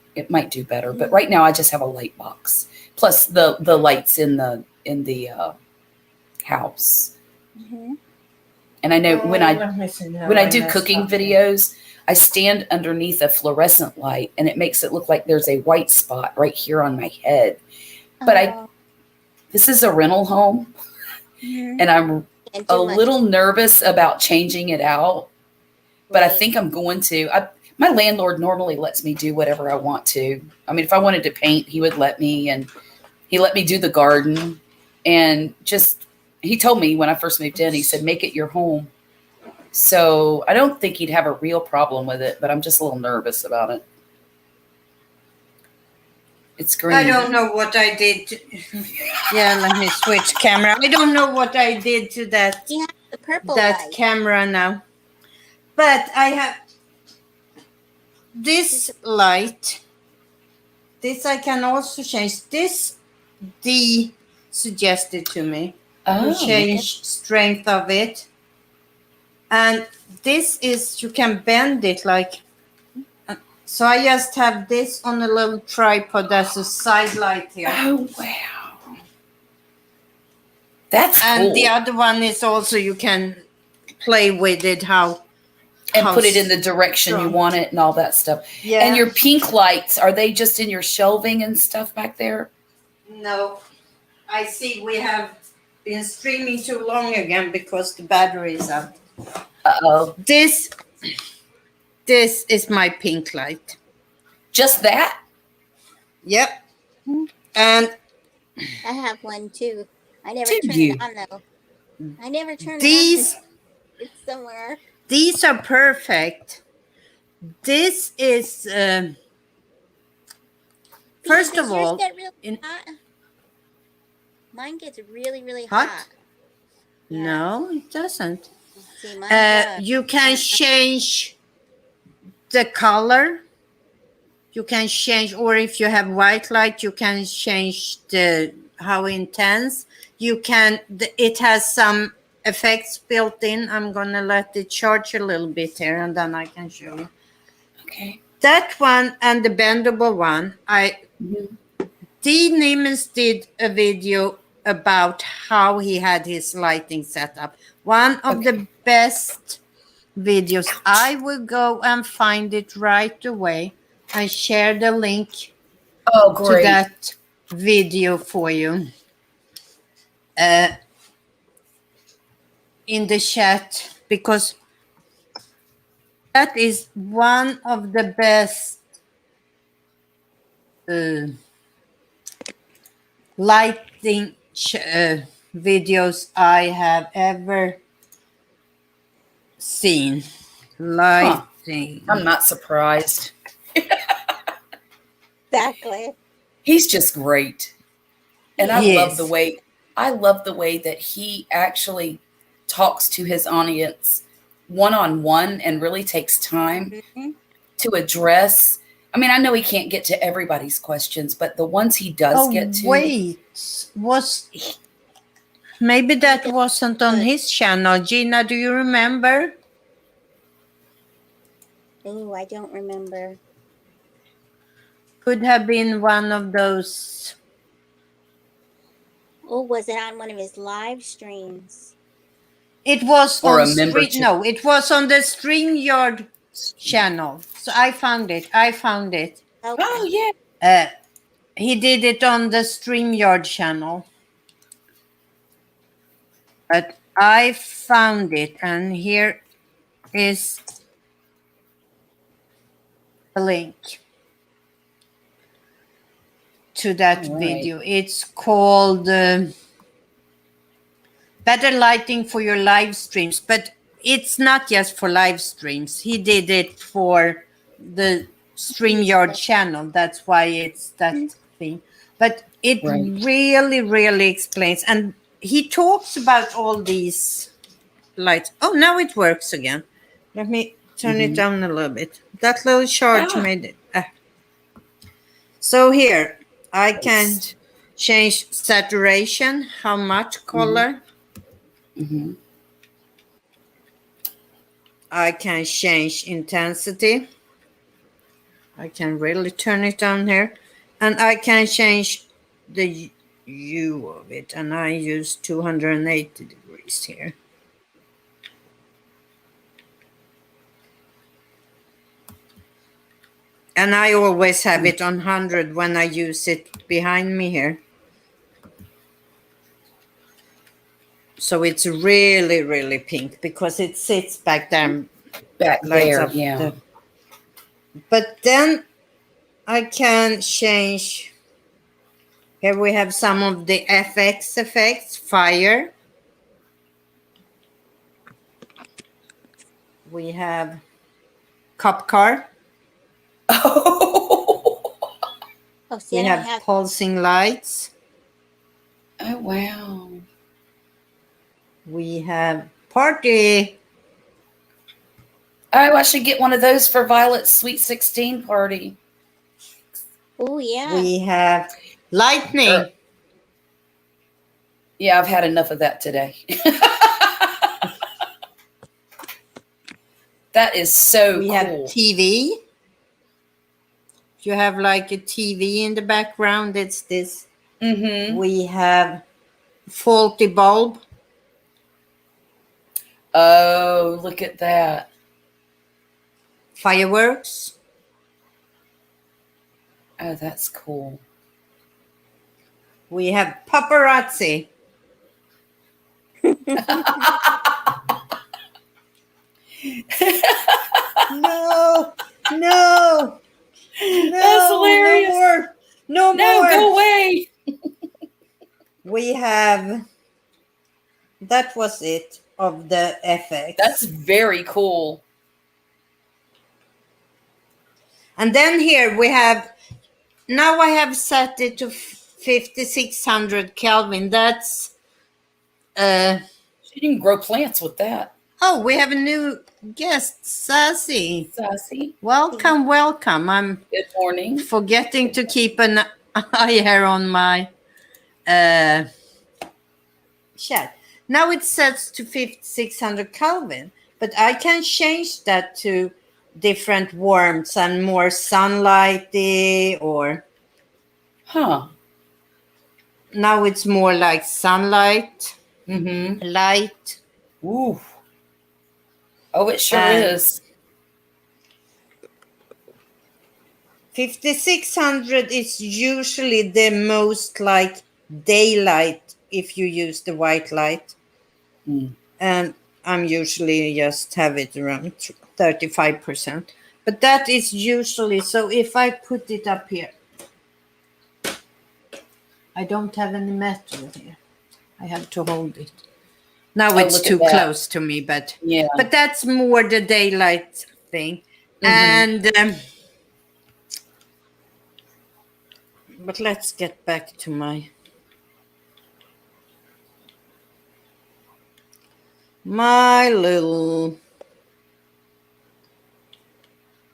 S3: do better. But right now I just have a light box. Plus the lights in the house.
S4: Mm-hmm.
S3: And I know when I do cooking videos, I stand underneath a fluorescent light and it makes it look like there's a white spot right here on my head. But this is a rental home, and I'm a little nervous about changing it out. But I think I'm going to. My landlord normally lets me do whatever I want to. I mean, if I wanted to paint, he would let me, and he let me do the garden. And just, he told me when I first moved in, he said, make it your home. So I don't think he'd have a real problem with it, but I'm just a little nervous about it. It's green.
S1: I don't know what I did. Yeah, let me switch camera. I don't know what I did to that
S4: The purple
S1: that
S4: light.
S1: camera now. But I have this light. This I can also change. This D suggested to me to change strength of it. And this is, you can bend it like, so I just have this on a little tripod as a side light here.
S3: Oh, wow. That's cool.
S1: And the other one is also, you can play with it, how
S3: put it in the direction you want it and all that stuff.
S1: Yeah.
S3: And your pink lights, are they just in your shelving and stuff back there?
S1: No. I see we have been streaming too long again because the battery is out.
S3: Uh-oh.
S1: This is my pink light.
S3: Just that?
S1: Yep. And
S4: I have one too. I never
S3: Do
S4: turned
S3: you?
S4: it on though. I never turned
S1: these
S4: it on. It's somewhere.
S1: these are perfect. This is first
S4: Does
S1: of
S4: yours
S1: all,
S4: get really hot? Mine gets really, really
S1: Hot?
S4: hot.
S1: no, it doesn't.
S4: See, mine does.
S1: You can change the color. You can change, or if you have white light, you can change the how intense. You can. It has some effects built in. I'm gonna let it charge a little bit here, and then I can show you.
S3: Okay.
S1: That one and the bendable one. D. Niemens did a video about how he had his lighting set up. One of the best videos. I will go and find it right away and share the link
S3: Oh,
S1: to
S3: great.
S1: that video for you in the chat, because that is one of the best lighting videos I have ever seen. Lighting.
S3: I'm not surprised.
S4: Exactly.
S3: He's just great. And I
S1: Yes.
S3: love the way that he actually talks to his audience one-on-one and really takes time to address I mean, I know he can't get to everybody's questions, but the ones he does
S1: Oh,
S3: get to.
S1: wait. Maybe that wasn't on
S4: But-
S1: his channel. Gina, do you remember?
S4: Oh, I don't remember.
S1: Could have been one of those.
S4: Oh, was it on one of his live streams?
S1: It was
S3: Or
S1: on
S3: a membership.
S1: No, it was on the StreamYard channel. So I found it.
S4: Okay.
S3: Oh, yeah.
S1: He did it on the StreamYard channel. But I found it, and here is a link to that
S3: All right.
S1: video. It's called Better Lighting for Your Live Streams, but it's not just for live streams. He did it for the StreamYard channel. That's why it's that thing. But it
S3: Right.
S1: really, really explains. And he talks about all these lights. Oh, now it works again. Let me turn it down a little bit. That little charge made it. So here, I can change saturation, how much color.
S3: Mm-hmm.
S1: I can change intensity. I can really turn it down here. And I can change the hue of it. And I use 280 degrees here. And I always have it on 100 when I use it behind me here. So it's really, really pink because it sits back there.
S3: Back
S1: lights
S3: there,
S1: up
S3: yeah.
S1: But then I can change. Here we have some of the FX effects, fire. We have cop car.
S4: Oh, see,
S1: We
S4: I don't
S1: have
S4: have.
S1: pulsing lights.
S3: Oh, wow.
S1: We have party.
S3: Oh, I should get one of those for Violet's Sweet 16 party.
S4: Oh, yeah.
S1: We have lightning.
S3: Yeah, I've had enough of that today. That is so
S1: We
S3: cool.
S1: have TV. If you have like a TV in the background, it's this.
S3: Mm-hmm.
S1: We have faulty bulb.
S3: Oh, look at that.
S1: Fireworks.
S3: Oh, that's cool.
S1: We have paparazzi. No, no,
S3: That's hilarious.
S1: No more. No,
S3: No,
S1: more.
S3: go away.
S1: We have. That was it of the FX.
S3: That's very cool.
S1: And then here we have. Now I have set it to 5600 Kelvin. That's.
S3: You can grow plants with that.
S1: Oh, we have a new guest, Sassy.
S3: Sassy.
S1: Welcome, welcome. I'm
S3: Good morning.
S1: forgetting to keep an eye here on my chat. Now it sets to 5600 Kelvin, but I can change that to different warmths and more sunlighty, or
S3: Huh.
S1: now it's more like sunlight,
S3: Mm-hmm.
S1: light.
S3: Ooh. Oh, it sure
S1: And-
S3: is.
S1: 5600 is usually the most like daylight if you use the white light. And I'm usually just have it around 35%. But that is usually, so if I put it up here, I don't have any metal here. I have to hold it. Now it's
S3: look at
S1: too
S3: that.
S1: close to me, but
S3: Yeah.
S1: but that's more the daylight thing. And but let's get back to my little,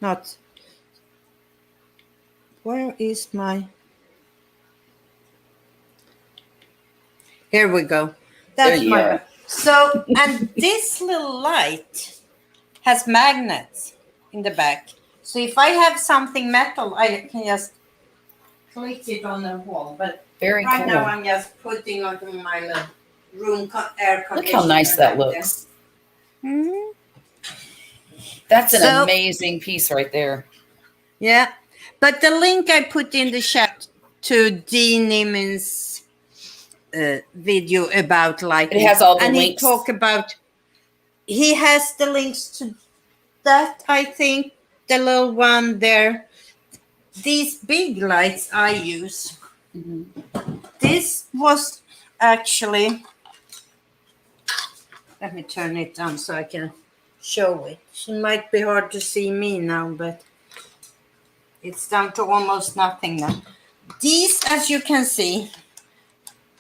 S1: not Where is my... Here we go. That's
S3: you
S1: my...
S3: are.
S1: So, and this little light has magnets in the back. So if I have something metal, I can just click it on the wall. But
S3: Very
S1: right now
S3: cool.
S1: I'm just putting on my little room air
S3: Look
S1: conditioner.
S3: how nice that
S1: back there.
S3: looks.
S4: Mhm.
S3: That's an
S1: So-
S3: amazing piece right there.
S1: Yeah. But the link I put in the chat to Dean Niemann's video about lighting.
S3: It has all the
S1: and
S3: links.
S1: He has the links to that, I think, the little one there. These big lights I use.
S3: Mhm.
S1: This was actually, let me turn it down so I can show it. It might be hard to see me now, but it's down to almost nothing now. These, as you can see,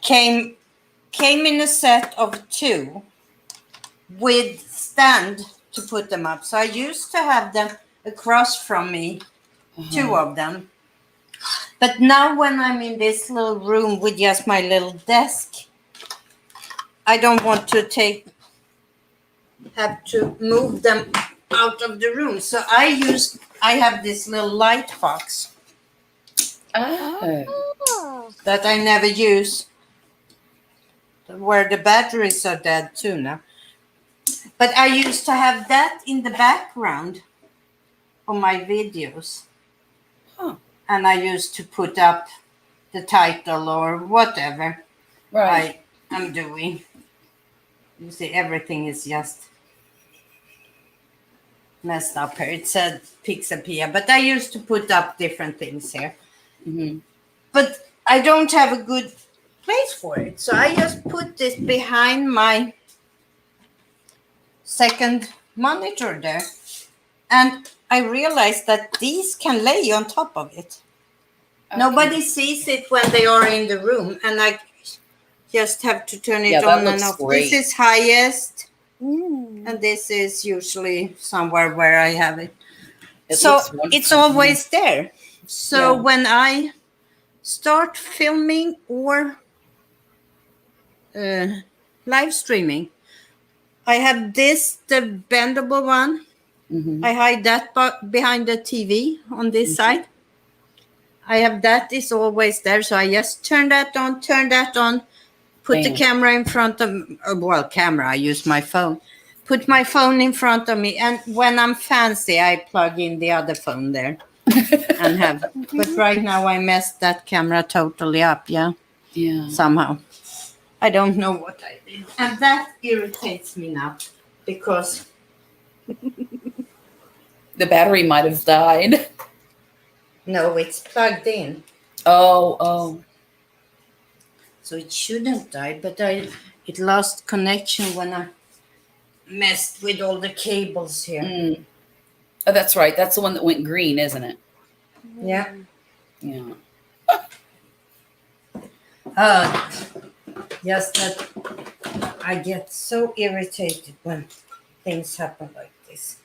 S1: came in a set of 2 with stand to put them up. So I used to have them across from me, 2 of them. But now when I'm in this little room with just my little desk, I don't want to have to move them out of the room. So I have this little light box
S3: Oh.
S4: Oh.
S1: that I never use, where the batteries are dead too now. But I used to have that in the background on my videos.
S3: Huh.
S1: And I used to put up the title or whatever
S3: Right.
S1: I am doing. You see, everything is just messed up here. It said Pixelpia, but I used to put up different things here.
S3: Hmm.
S1: But I don't have a good place for it. So I just put this behind my second monitor there. And I realized that these can lay on top of it.
S3: Okay.
S1: Nobody sees it when they are in the room. And I just have to turn it
S3: Yeah, that
S1: on and
S3: looks
S1: off.
S3: great.
S1: This is highest.
S4: Mm.
S1: And this is usually somewhere where I have it.
S3: It
S1: So
S3: looks wonderful.
S1: it's always there. So
S3: Yeah.
S1: when I start filming or live streaming, I have this, the bendable one.
S3: Mhm.
S1: I hide that behind the TV on this side. I have that is always there. So I just turn that on, put the
S3: Bam.
S1: camera in front of camera, I use my phone. Put my phone in front of me. And when I'm fancy, I plug in the other phone there and have. But right now I messed that camera totally up,
S3: Yeah.
S1: somehow. I don't know what I did. And that irritates me now because
S3: The battery might have died.
S1: no, it's plugged in.
S3: Oh.
S1: So it shouldn't die, but it lost connection when I messed with all the cables here.
S3: Mm. Oh, that's right. That's the one that went green, isn't it?
S1: Yeah.
S3: Yeah.
S1: Just that I get so irritated when things happen like this.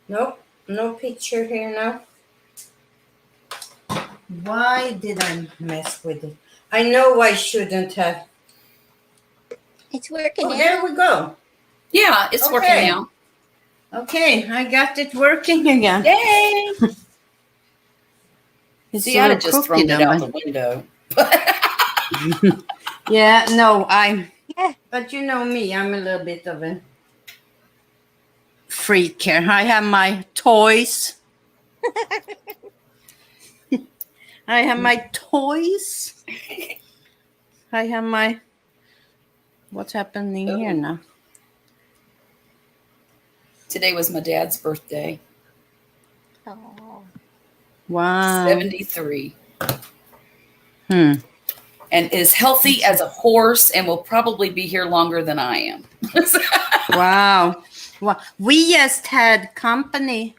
S1: Nope, no picture here now. Why did I mess with it? I know I shouldn't have.
S4: It's working
S1: Oh,
S4: now.
S1: there we go.
S3: Yeah, it's
S1: Okay.
S3: working now.
S1: Okay, I got it working again.
S3: Yay!
S1: It's
S3: See,
S1: a
S3: I'd
S1: little
S3: have just thrown
S1: crooked
S3: it
S1: on
S3: out
S1: my-
S3: the window.
S1: Yeah, no,
S4: Yeah.
S1: but you know me, I'm a little bit of a freak here. I have my toys. I have my toys. I have my. What's happening here now?
S3: Today was my dad's birthday.
S4: Oh.
S1: Wow.
S3: 73.
S1: Hmm.
S3: And is healthy as a horse and will probably be here longer than I am.
S1: Wow. Wow. We just had company.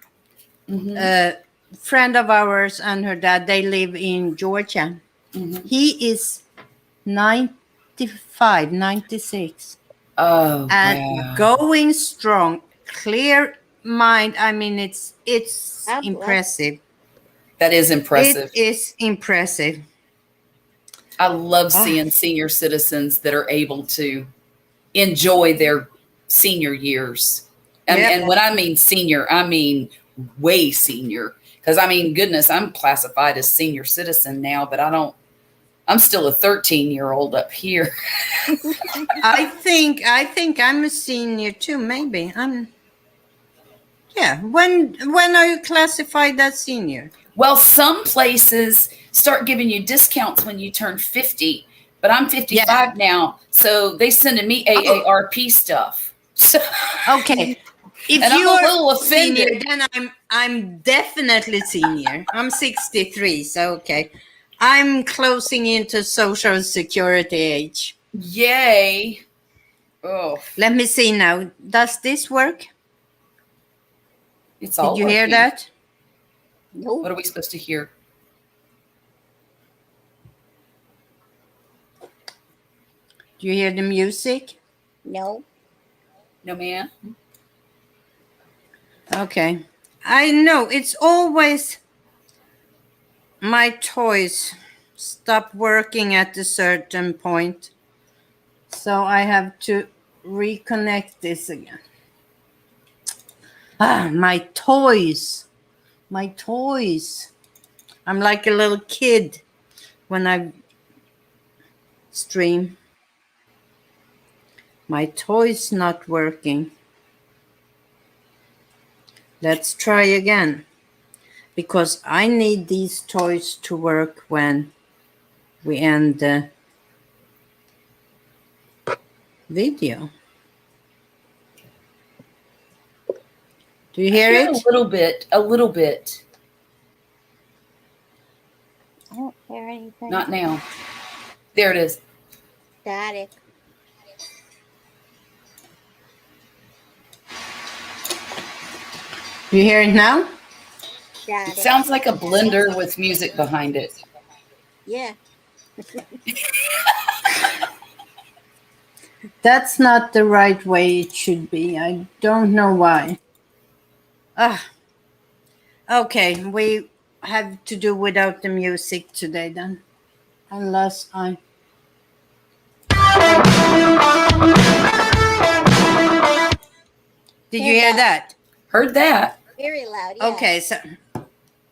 S3: Mhm.
S1: A friend of ours and her dad, they live in Georgia.
S3: Mhm.
S1: He is 95, 96.
S3: Oh,
S1: and
S3: wow.
S1: going strong, clear mind. I mean, it's
S4: God bless.
S1: impressive.
S3: That is
S1: It
S3: impressive.
S1: is impressive.
S3: I love
S1: Ah,
S3: seeing senior citizens that are able to enjoy their senior years.
S1: yep.
S3: And when I mean senior, I mean way senior. Because I mean, goodness, I'm classified as senior citizen now, but I'm still a 13-year-old up here.
S1: I think I'm a senior too. Maybe I'm. Yeah. When are you classified as senior?
S3: Well, some places start giving you discounts when you turn 50, but I'm 55
S1: Yeah.
S3: now, so they sending me
S1: Oh,
S3: AARP stuff. So,
S1: okay. If
S3: and I'm
S1: you
S3: a
S1: are
S3: little
S1: senior,
S3: offended.
S1: then I'm definitely senior. I'm 63, so okay. I'm closing into social security age.
S3: Yay. Oh,
S1: Let me see now. Does this work?
S3: it's
S1: Did
S3: all
S1: you hear
S3: working.
S1: that?
S4: Nope.
S3: What are we supposed to hear?
S1: Do you hear the music?
S4: No.
S3: No, man.
S1: Okay. I know it's always my toys stop working at a certain point. So I have to reconnect this again. Ah, my toys. My toys. I'm like a little kid when I stream. My toy's not working. Let's try again. Because I need these toys to work when we end the video. Do you hear
S3: I hear
S1: it?
S3: a little bit. A little bit.
S4: I don't hear anything.
S3: Not now. There it is.
S4: Static.
S1: Do you hear it now?
S3: It
S4: Static.
S3: sounds like a blender with music behind it.
S4: Yeah.
S1: That's not the right way it should be. I don't know why. Ah, okay, we have to do without the music today then. Unless I. Did you hear that?
S3: Heard that.
S4: Very loud. Yeah.
S1: Okay, so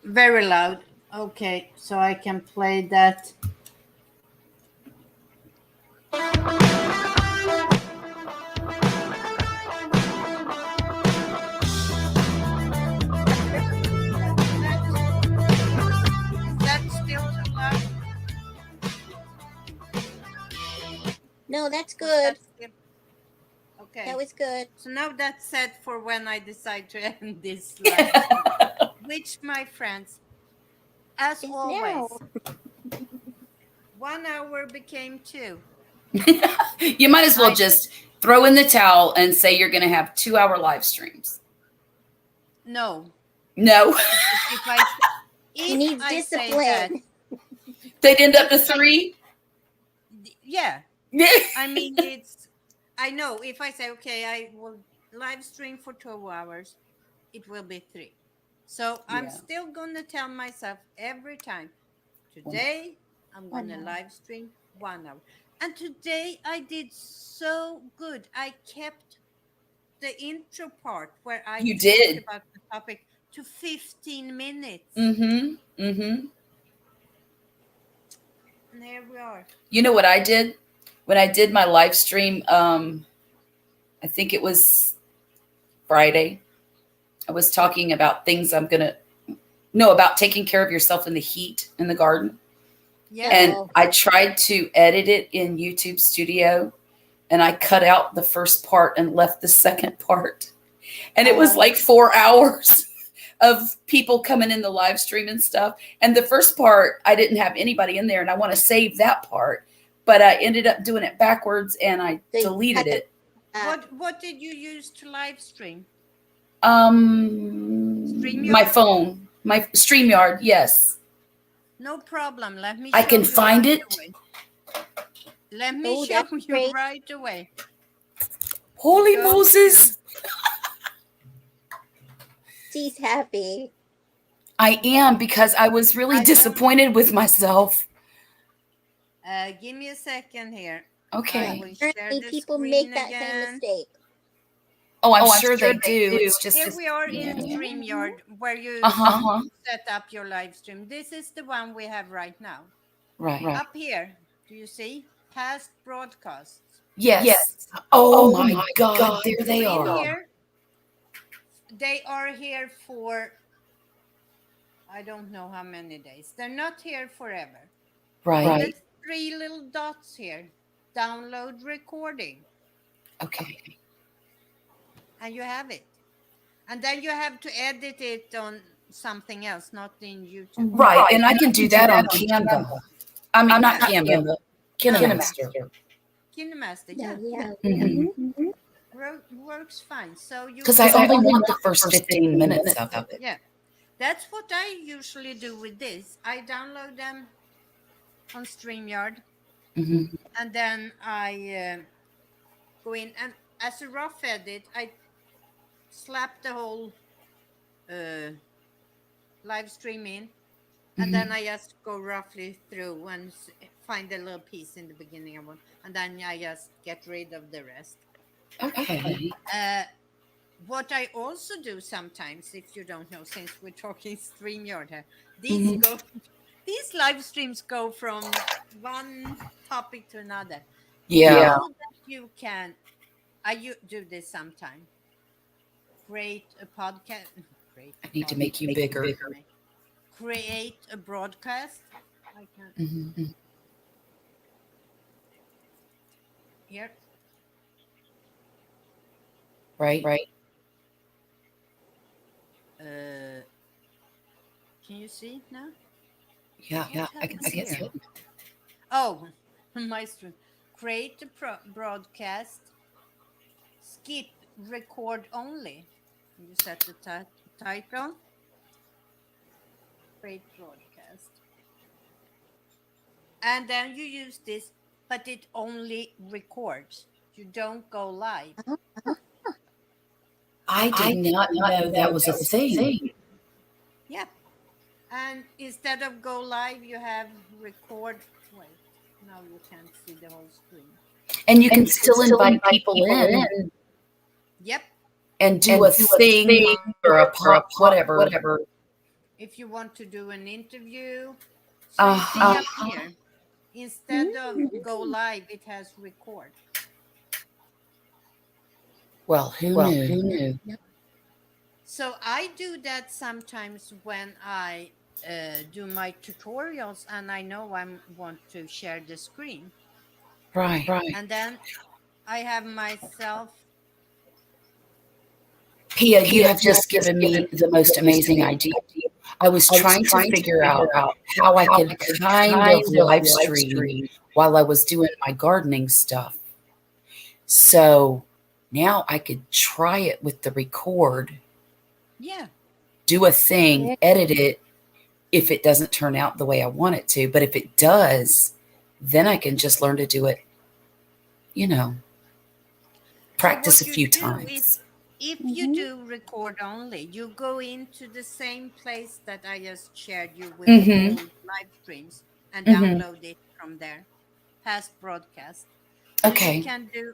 S1: very loud. Okay, so I can play that. That's still too loud.
S4: No, that's good.
S1: Okay.
S4: That was good.
S1: So now that's set for when I decide to end this live. Which, my friends, as
S4: It's
S1: always,
S4: now.
S1: 1 hour became 2.
S3: You might as well just throw in the towel and say you're going to have 2-hour live streams.
S1: No.
S3: No.
S4: He needs discipline.
S3: They'd end up to 3.
S1: Yeah. I mean, I know if I say, okay, I will live stream for 2 hours, it will be 3. So I'm still going to tell myself every time, today I'm going to live stream 1 hour. And today I did so good. I kept the intro part where I talked about the topic to 15 minutes.
S3: Mm-hmm. Mm-hmm.
S1: And here we are.
S3: You know what I did? When I did my live stream, I think it was Friday, I was talking about things about taking care of yourself in the heat in the garden.
S1: Yeah.
S3: And I tried to edit it in YouTube Studio, and I cut out the first part and left the second part. And it was like 4 hours of people coming in the live stream and stuff. And the first part, I didn't have anybody in there, and I want to save that part. But I ended up doing it backwards, and I deleted it.
S1: What did you use to live stream?
S3: My phone, my StreamYard, yes.
S1: No problem. Let me.
S3: I can find it.
S1: Let me show you right away.
S3: Holy
S1: Go
S3: Moses.
S4: She's happy.
S3: I am, because I was really
S1: I don't-
S3: disappointed with myself.
S1: Give me a second here.
S3: Okay.
S1: I will share
S4: Apparently,
S1: the
S4: people
S1: screen
S4: make that same
S1: again.
S4: mistake.
S3: Oh, I'm sure they do. It's just
S1: Here
S3: this-
S1: we are
S3: yeah.
S1: in StreamYard where you
S3: Uh-huh.
S1: set up your live stream. This is the one we have right now.
S3: Right.
S1: Up here, do you see? Past broadcasts.
S3: Yes. Oh, my God. There they
S1: In
S3: are.
S1: here, they are here for, I don't know how many days. They're not here forever.
S3: Right.
S1: The 3 little dots here, download recording,
S3: Okay.
S1: and you have it. And then you have to edit it on something else, not in YouTube.
S3: Right. And I can do that on Canva. I mean, not Canva. KineMaster.
S1: KineMaster, yeah.
S3: Mhm.
S1: Works fine. So you
S3: Because I only want the first 15 minutes of it.
S1: Yeah, that's what I usually do with this. I download them on StreamYard,
S3: Mhm.
S1: and then I go in, and as a rough edit, I slap the whole live stream in, and then I just go roughly through and find a little piece in the beginning of one, and then I just get rid of the rest.
S3: Okay.
S1: What I also do sometimes, if you don't know, since we're talking StreamYard here, these live streams go from one topic to another.
S3: Yeah.
S1: So that you can, do this sometime. Create a podcast.
S3: I need to make you bigger.
S1: Create a broadcast. I can
S3: Mhm.
S1: here.
S3: Right.
S1: Can you see it now?
S3: Yeah. I can see it.
S1: Oh, my stream. Create a broadcast. Skip record only. You set the title. Create broadcast. And then you use this, but it only records. You don't go live.
S3: I did not know that was a thing.
S1: Yeah. And instead of go live, you have record. Wait, now you can't see the whole screen.
S3: And you can still invite people in
S1: Yep.
S3: and do a thing or a pop, whatever.
S1: If you want to do an interview, so you see up here, instead of go live, it has record.
S3: Well, who knew?
S1: So I do that sometimes when I do my tutorials, and I know I want to share the screen.
S3: Right.
S1: And then I have myself.
S3: Pia, you have just given me the most amazing idea. I was trying to figure out how I could kind of live stream while I was doing my gardening stuff. So now I could try it with the record.
S1: Yeah.
S3: Do a thing, edit it if it doesn't turn out the way I want it to. But if it does, then I can just learn to do it, practice
S1: So
S3: a few times.
S1: If you do record only, you go into the same place that I just shared you with all live streams and download it from there, past broadcast. So
S3: Okay.
S1: you can do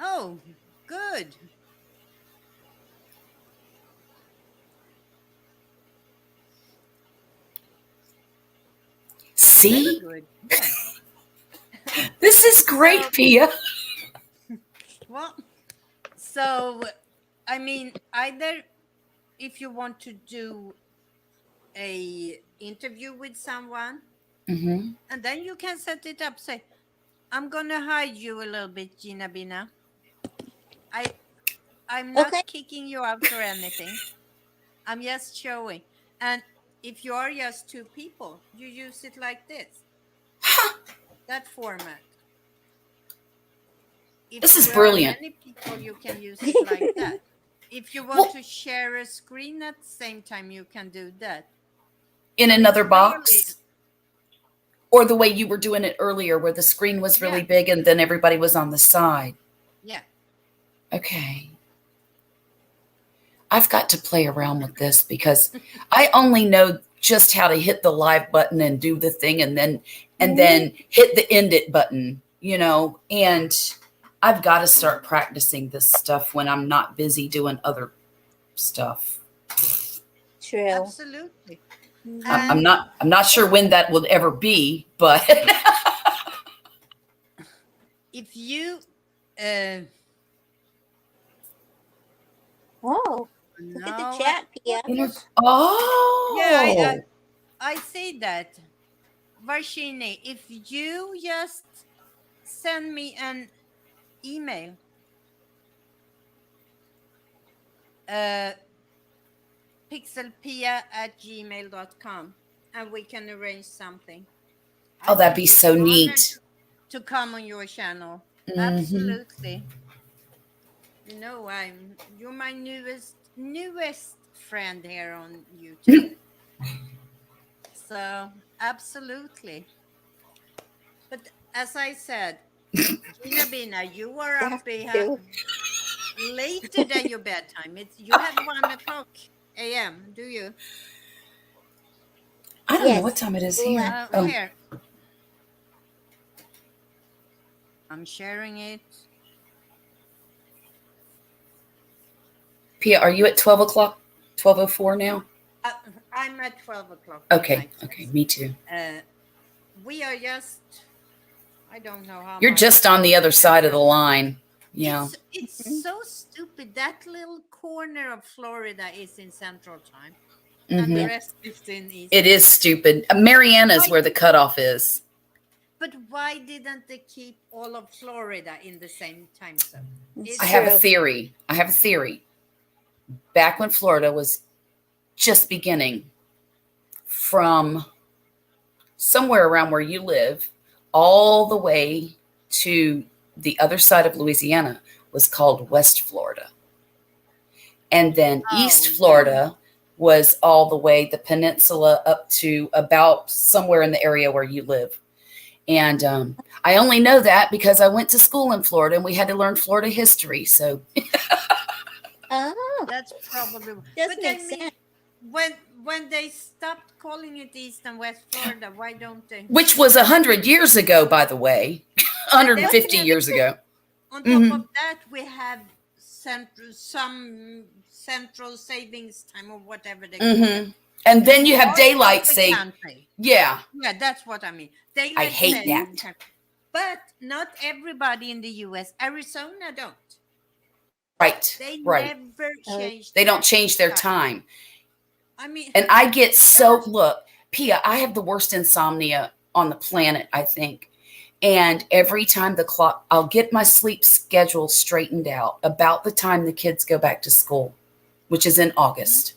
S1: oh, good.
S3: See?
S1: Very good. Yeah.
S3: This is great, Pia.
S1: Well, so I mean, either if you want to do a interview with someone,
S3: Mm-hmm.
S1: and then you can set it up. Say, I'm gonna hide you a little bit, Gina Bina. I'm not kicking you out or anything. I'm just showing. And if you are just 2 people, you use it like this. That format. If
S3: This is
S1: you
S3: brilliant.
S1: Are many people, you can use it like that. If you want to share a screen at the same time, you can do that.
S3: In another box? Or the way you were doing it earlier where the screen was really big and then everybody was on the side.
S1: Yeah.
S3: Okay. I've got to play around with this because I only know just how to hit the live button and do the thing and then hit the end it button, and I've got to start practicing this stuff when I'm not busy doing other stuff.
S4: True.
S1: Absolutely.
S3: I'm not sure when that will ever be, but
S1: if you
S4: Oh, look at the chat, Pia.
S3: oh,
S1: I say that, Varshini, if you just send me an email, pixelpia@gmail.com, and we can arrange something.
S3: Oh, that'd be so neat
S1: to come on your channel.
S3: Mm-hmm.
S1: Absolutely. You're my newest friend here on YouTube. So absolutely. But as I said, Gina Bina, you are up later than your bedtime. You have 1:00 a.m. Do you?
S3: I don't know what time it is here.
S1: Here. I'm sharing it.
S3: Pia, are you at 12 o'clock? 12:04 now?
S1: I'm at 12 o'clock.
S3: Okay, me too.
S1: We are just, I don't know how.
S3: You're just on the other side of the line. Yeah.
S1: It's so stupid. That little corner of Florida is in Central Time.
S3: Mm-hmm.
S1: And the rest is in Eastern.
S3: It is stupid. Mariana's where the cutoff is.
S1: But why didn't they keep all of Florida in the same time zone?
S3: I have a theory. Back when Florida was just beginning, from somewhere around where you live all the way to the other side of Louisiana was called West Florida. And then East Florida was all the way the peninsula up to about somewhere in the area where you live. And I only know that because I went to school in Florida and we had to learn Florida history. So
S1: that's probably
S4: doesn't make sense.
S1: When they stopped calling it East and West Florida, why don't they?
S3: Which was 100 years ago, by the way, 150 years ago.
S1: On top of that, we have some central savings time or whatever they call it.
S3: And then you have daylight saving. Yeah.
S1: Yeah, that's what I mean.
S3: I hate that.
S1: Time. But not everybody in the U.S. Arizona don't.
S3: Right.
S1: They never change.
S3: They don't change their time.
S1: I mean,
S3: and I get so, look, Pia, I have the worst insomnia on the planet, I think. And every time I'll get my sleep schedule straightened out about the time the kids go back to school, which is in August.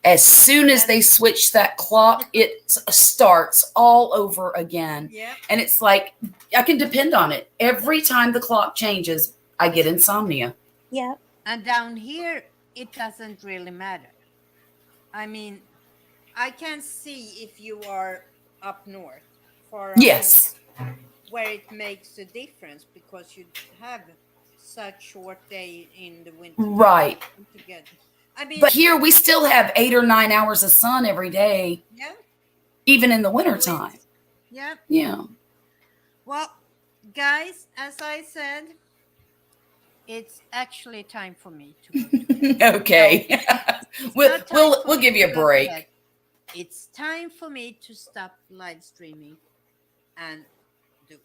S3: As soon as they switch that clock, it starts all over again.
S1: Yep.
S3: And it's like, I can depend on it. Every time the clock changes, I get insomnia.
S4: Yeah.
S1: And down here, it doesn't really matter. I mean, I can see if you are up north, far up north, where it makes a difference because you have such short day in the winter.
S3: Right.
S1: I mean,
S3: but here we still have 8 or 9 hours of sun every day.
S1: Yeah.
S3: Even in the wintertime.
S1: Yeah.
S3: Yeah.
S1: Well, guys, as I said, it's actually time for me to go.
S3: Okay. We'll give you a break.
S1: It's time for me to stop live streaming and do.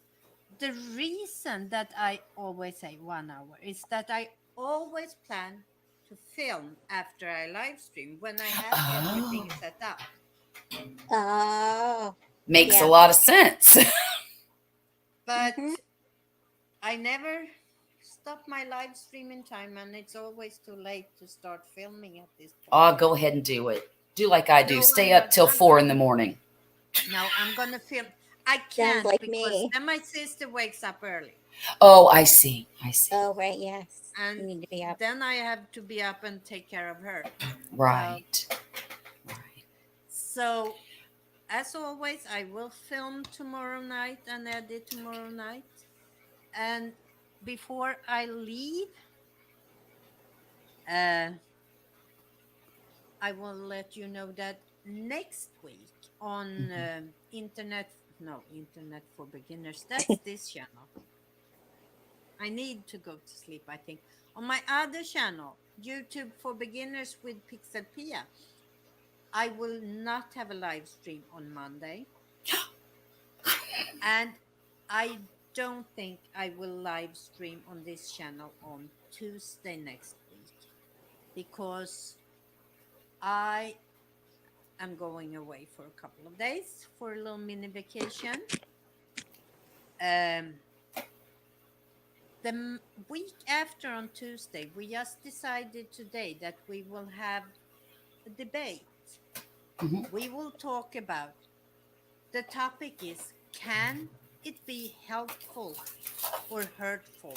S1: The reason that I always say 1 hour is that I always plan to film after I live stream when I have everything set up.
S4: Oh.
S3: Makes a lot of sense.
S1: But I never stop my live streaming time, and it's always too late to start filming at this point.
S3: Oh, go ahead and do it. Do like I do. No, stay up till 4 in the morning.
S1: No, I'm going to film. I can't because then my sister wakes up early.
S3: Oh, I see.
S4: Oh, right, yes.
S1: And
S4: you need to be up.
S1: Then I have to be up and take care of her.
S3: Right.
S1: So as always, I will film tomorrow night and edit tomorrow night. And before I leave, uh, I will let you know that next week on Internet for Beginners. That's this channel. I need to go to sleep, I think. On my other channel, YouTube for Beginners with Pixelpia, I will not have a live stream on Monday. And I don't think I will live stream on this channel on Tuesday next week because I am going away for a couple of days for a little mini vacation. The week after on Tuesday, we just decided today that we will have a debate. We will talk about the topic is, can it be helpful or hurtful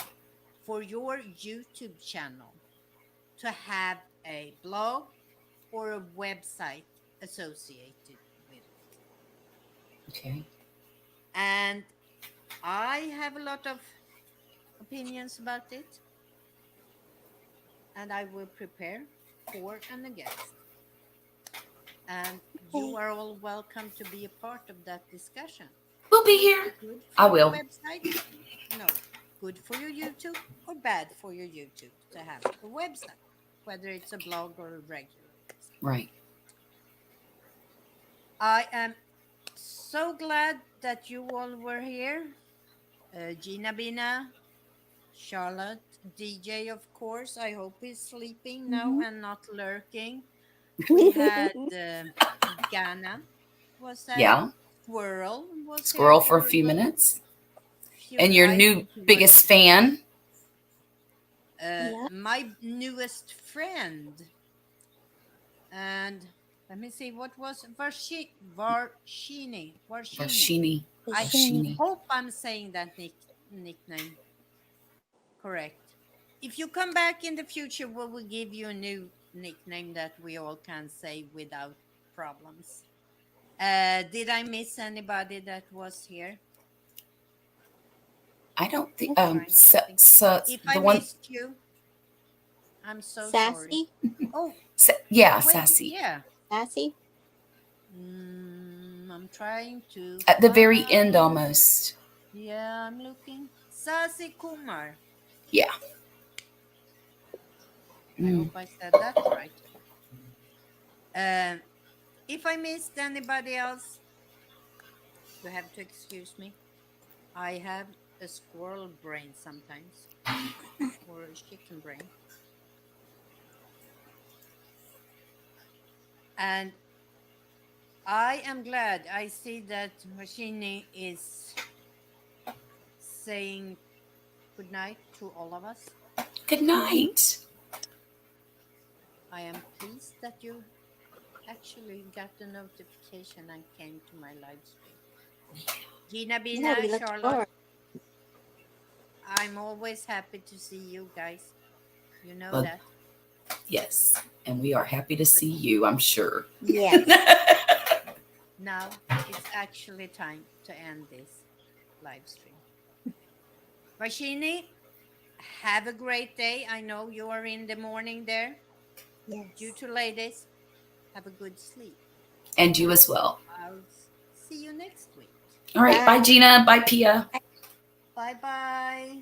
S1: for your YouTube channel to have a blog or a website associated with it?
S3: Okay.
S1: And I have a lot of opinions about it, and I will prepare for and against. And you are all welcome to be a part of that discussion.
S3: We'll be
S1: Will it
S3: here.
S1: Good
S3: I
S1: for your
S3: will.
S1: website? No. Good for your YouTube or bad for your YouTube to have a website, whether it's a blog or a regular website.
S3: Right.
S1: I am so glad that you all were here. Gina Bina, Charlotte, DJ, of course. I hope he's sleeping now and not lurking. We had Ghana was there.
S3: Yeah.
S1: Squirrel was
S3: Squirrel
S1: here
S3: for a few
S1: little
S3: minutes. And your
S1: I
S3: new
S1: think he was
S3: biggest fan.
S4: Yeah.
S1: my newest friend. And let me see, what was Varshini?
S3: Varshini.
S1: I
S3: Varshini.
S1: hope I'm saying that nickname correct. If you come back in the future, we will give you a new nickname that we all can say without problems. Did I miss anybody that was here?
S3: I don't think.
S1: Trying to think. If I
S3: The one.
S1: missed you, I'm so sorry.
S4: Sassy?
S1: Oh,
S3: Yeah,
S1: wait,
S3: Sassy.
S1: yeah.
S4: Sassy?
S1: I'm trying to
S3: At the very end,
S1: find.
S3: almost.
S1: Yeah, I'm looking. Sasi Kumar.
S3: Yeah.
S1: I hope I said that right. If I missed anybody else, you have to excuse me. I have a squirrel brain sometimes, or a chicken brain. And I am glad I see that Machine is saying good night to all of us.
S3: Good night.
S1: I am pleased that you actually got the notification and came to my live stream. Gina Bina,
S4: Yeah, we look
S1: Charlotte,
S4: forward.
S1: I'm always happy to see you guys. You know
S3: Well,
S1: that.
S3: Yes. And we are happy to see you, I'm sure.
S4: Yes.
S1: Now it's actually time to end this live stream. Vashini, have a great day. I know you are in the morning there.
S4: Yes.
S1: You two ladies, have a good sleep.
S3: And you as well.
S1: I'll see you next week.
S3: All right. Bye,
S4: Bye.
S3: Gina. Bye, Pia.
S1: Bye bye.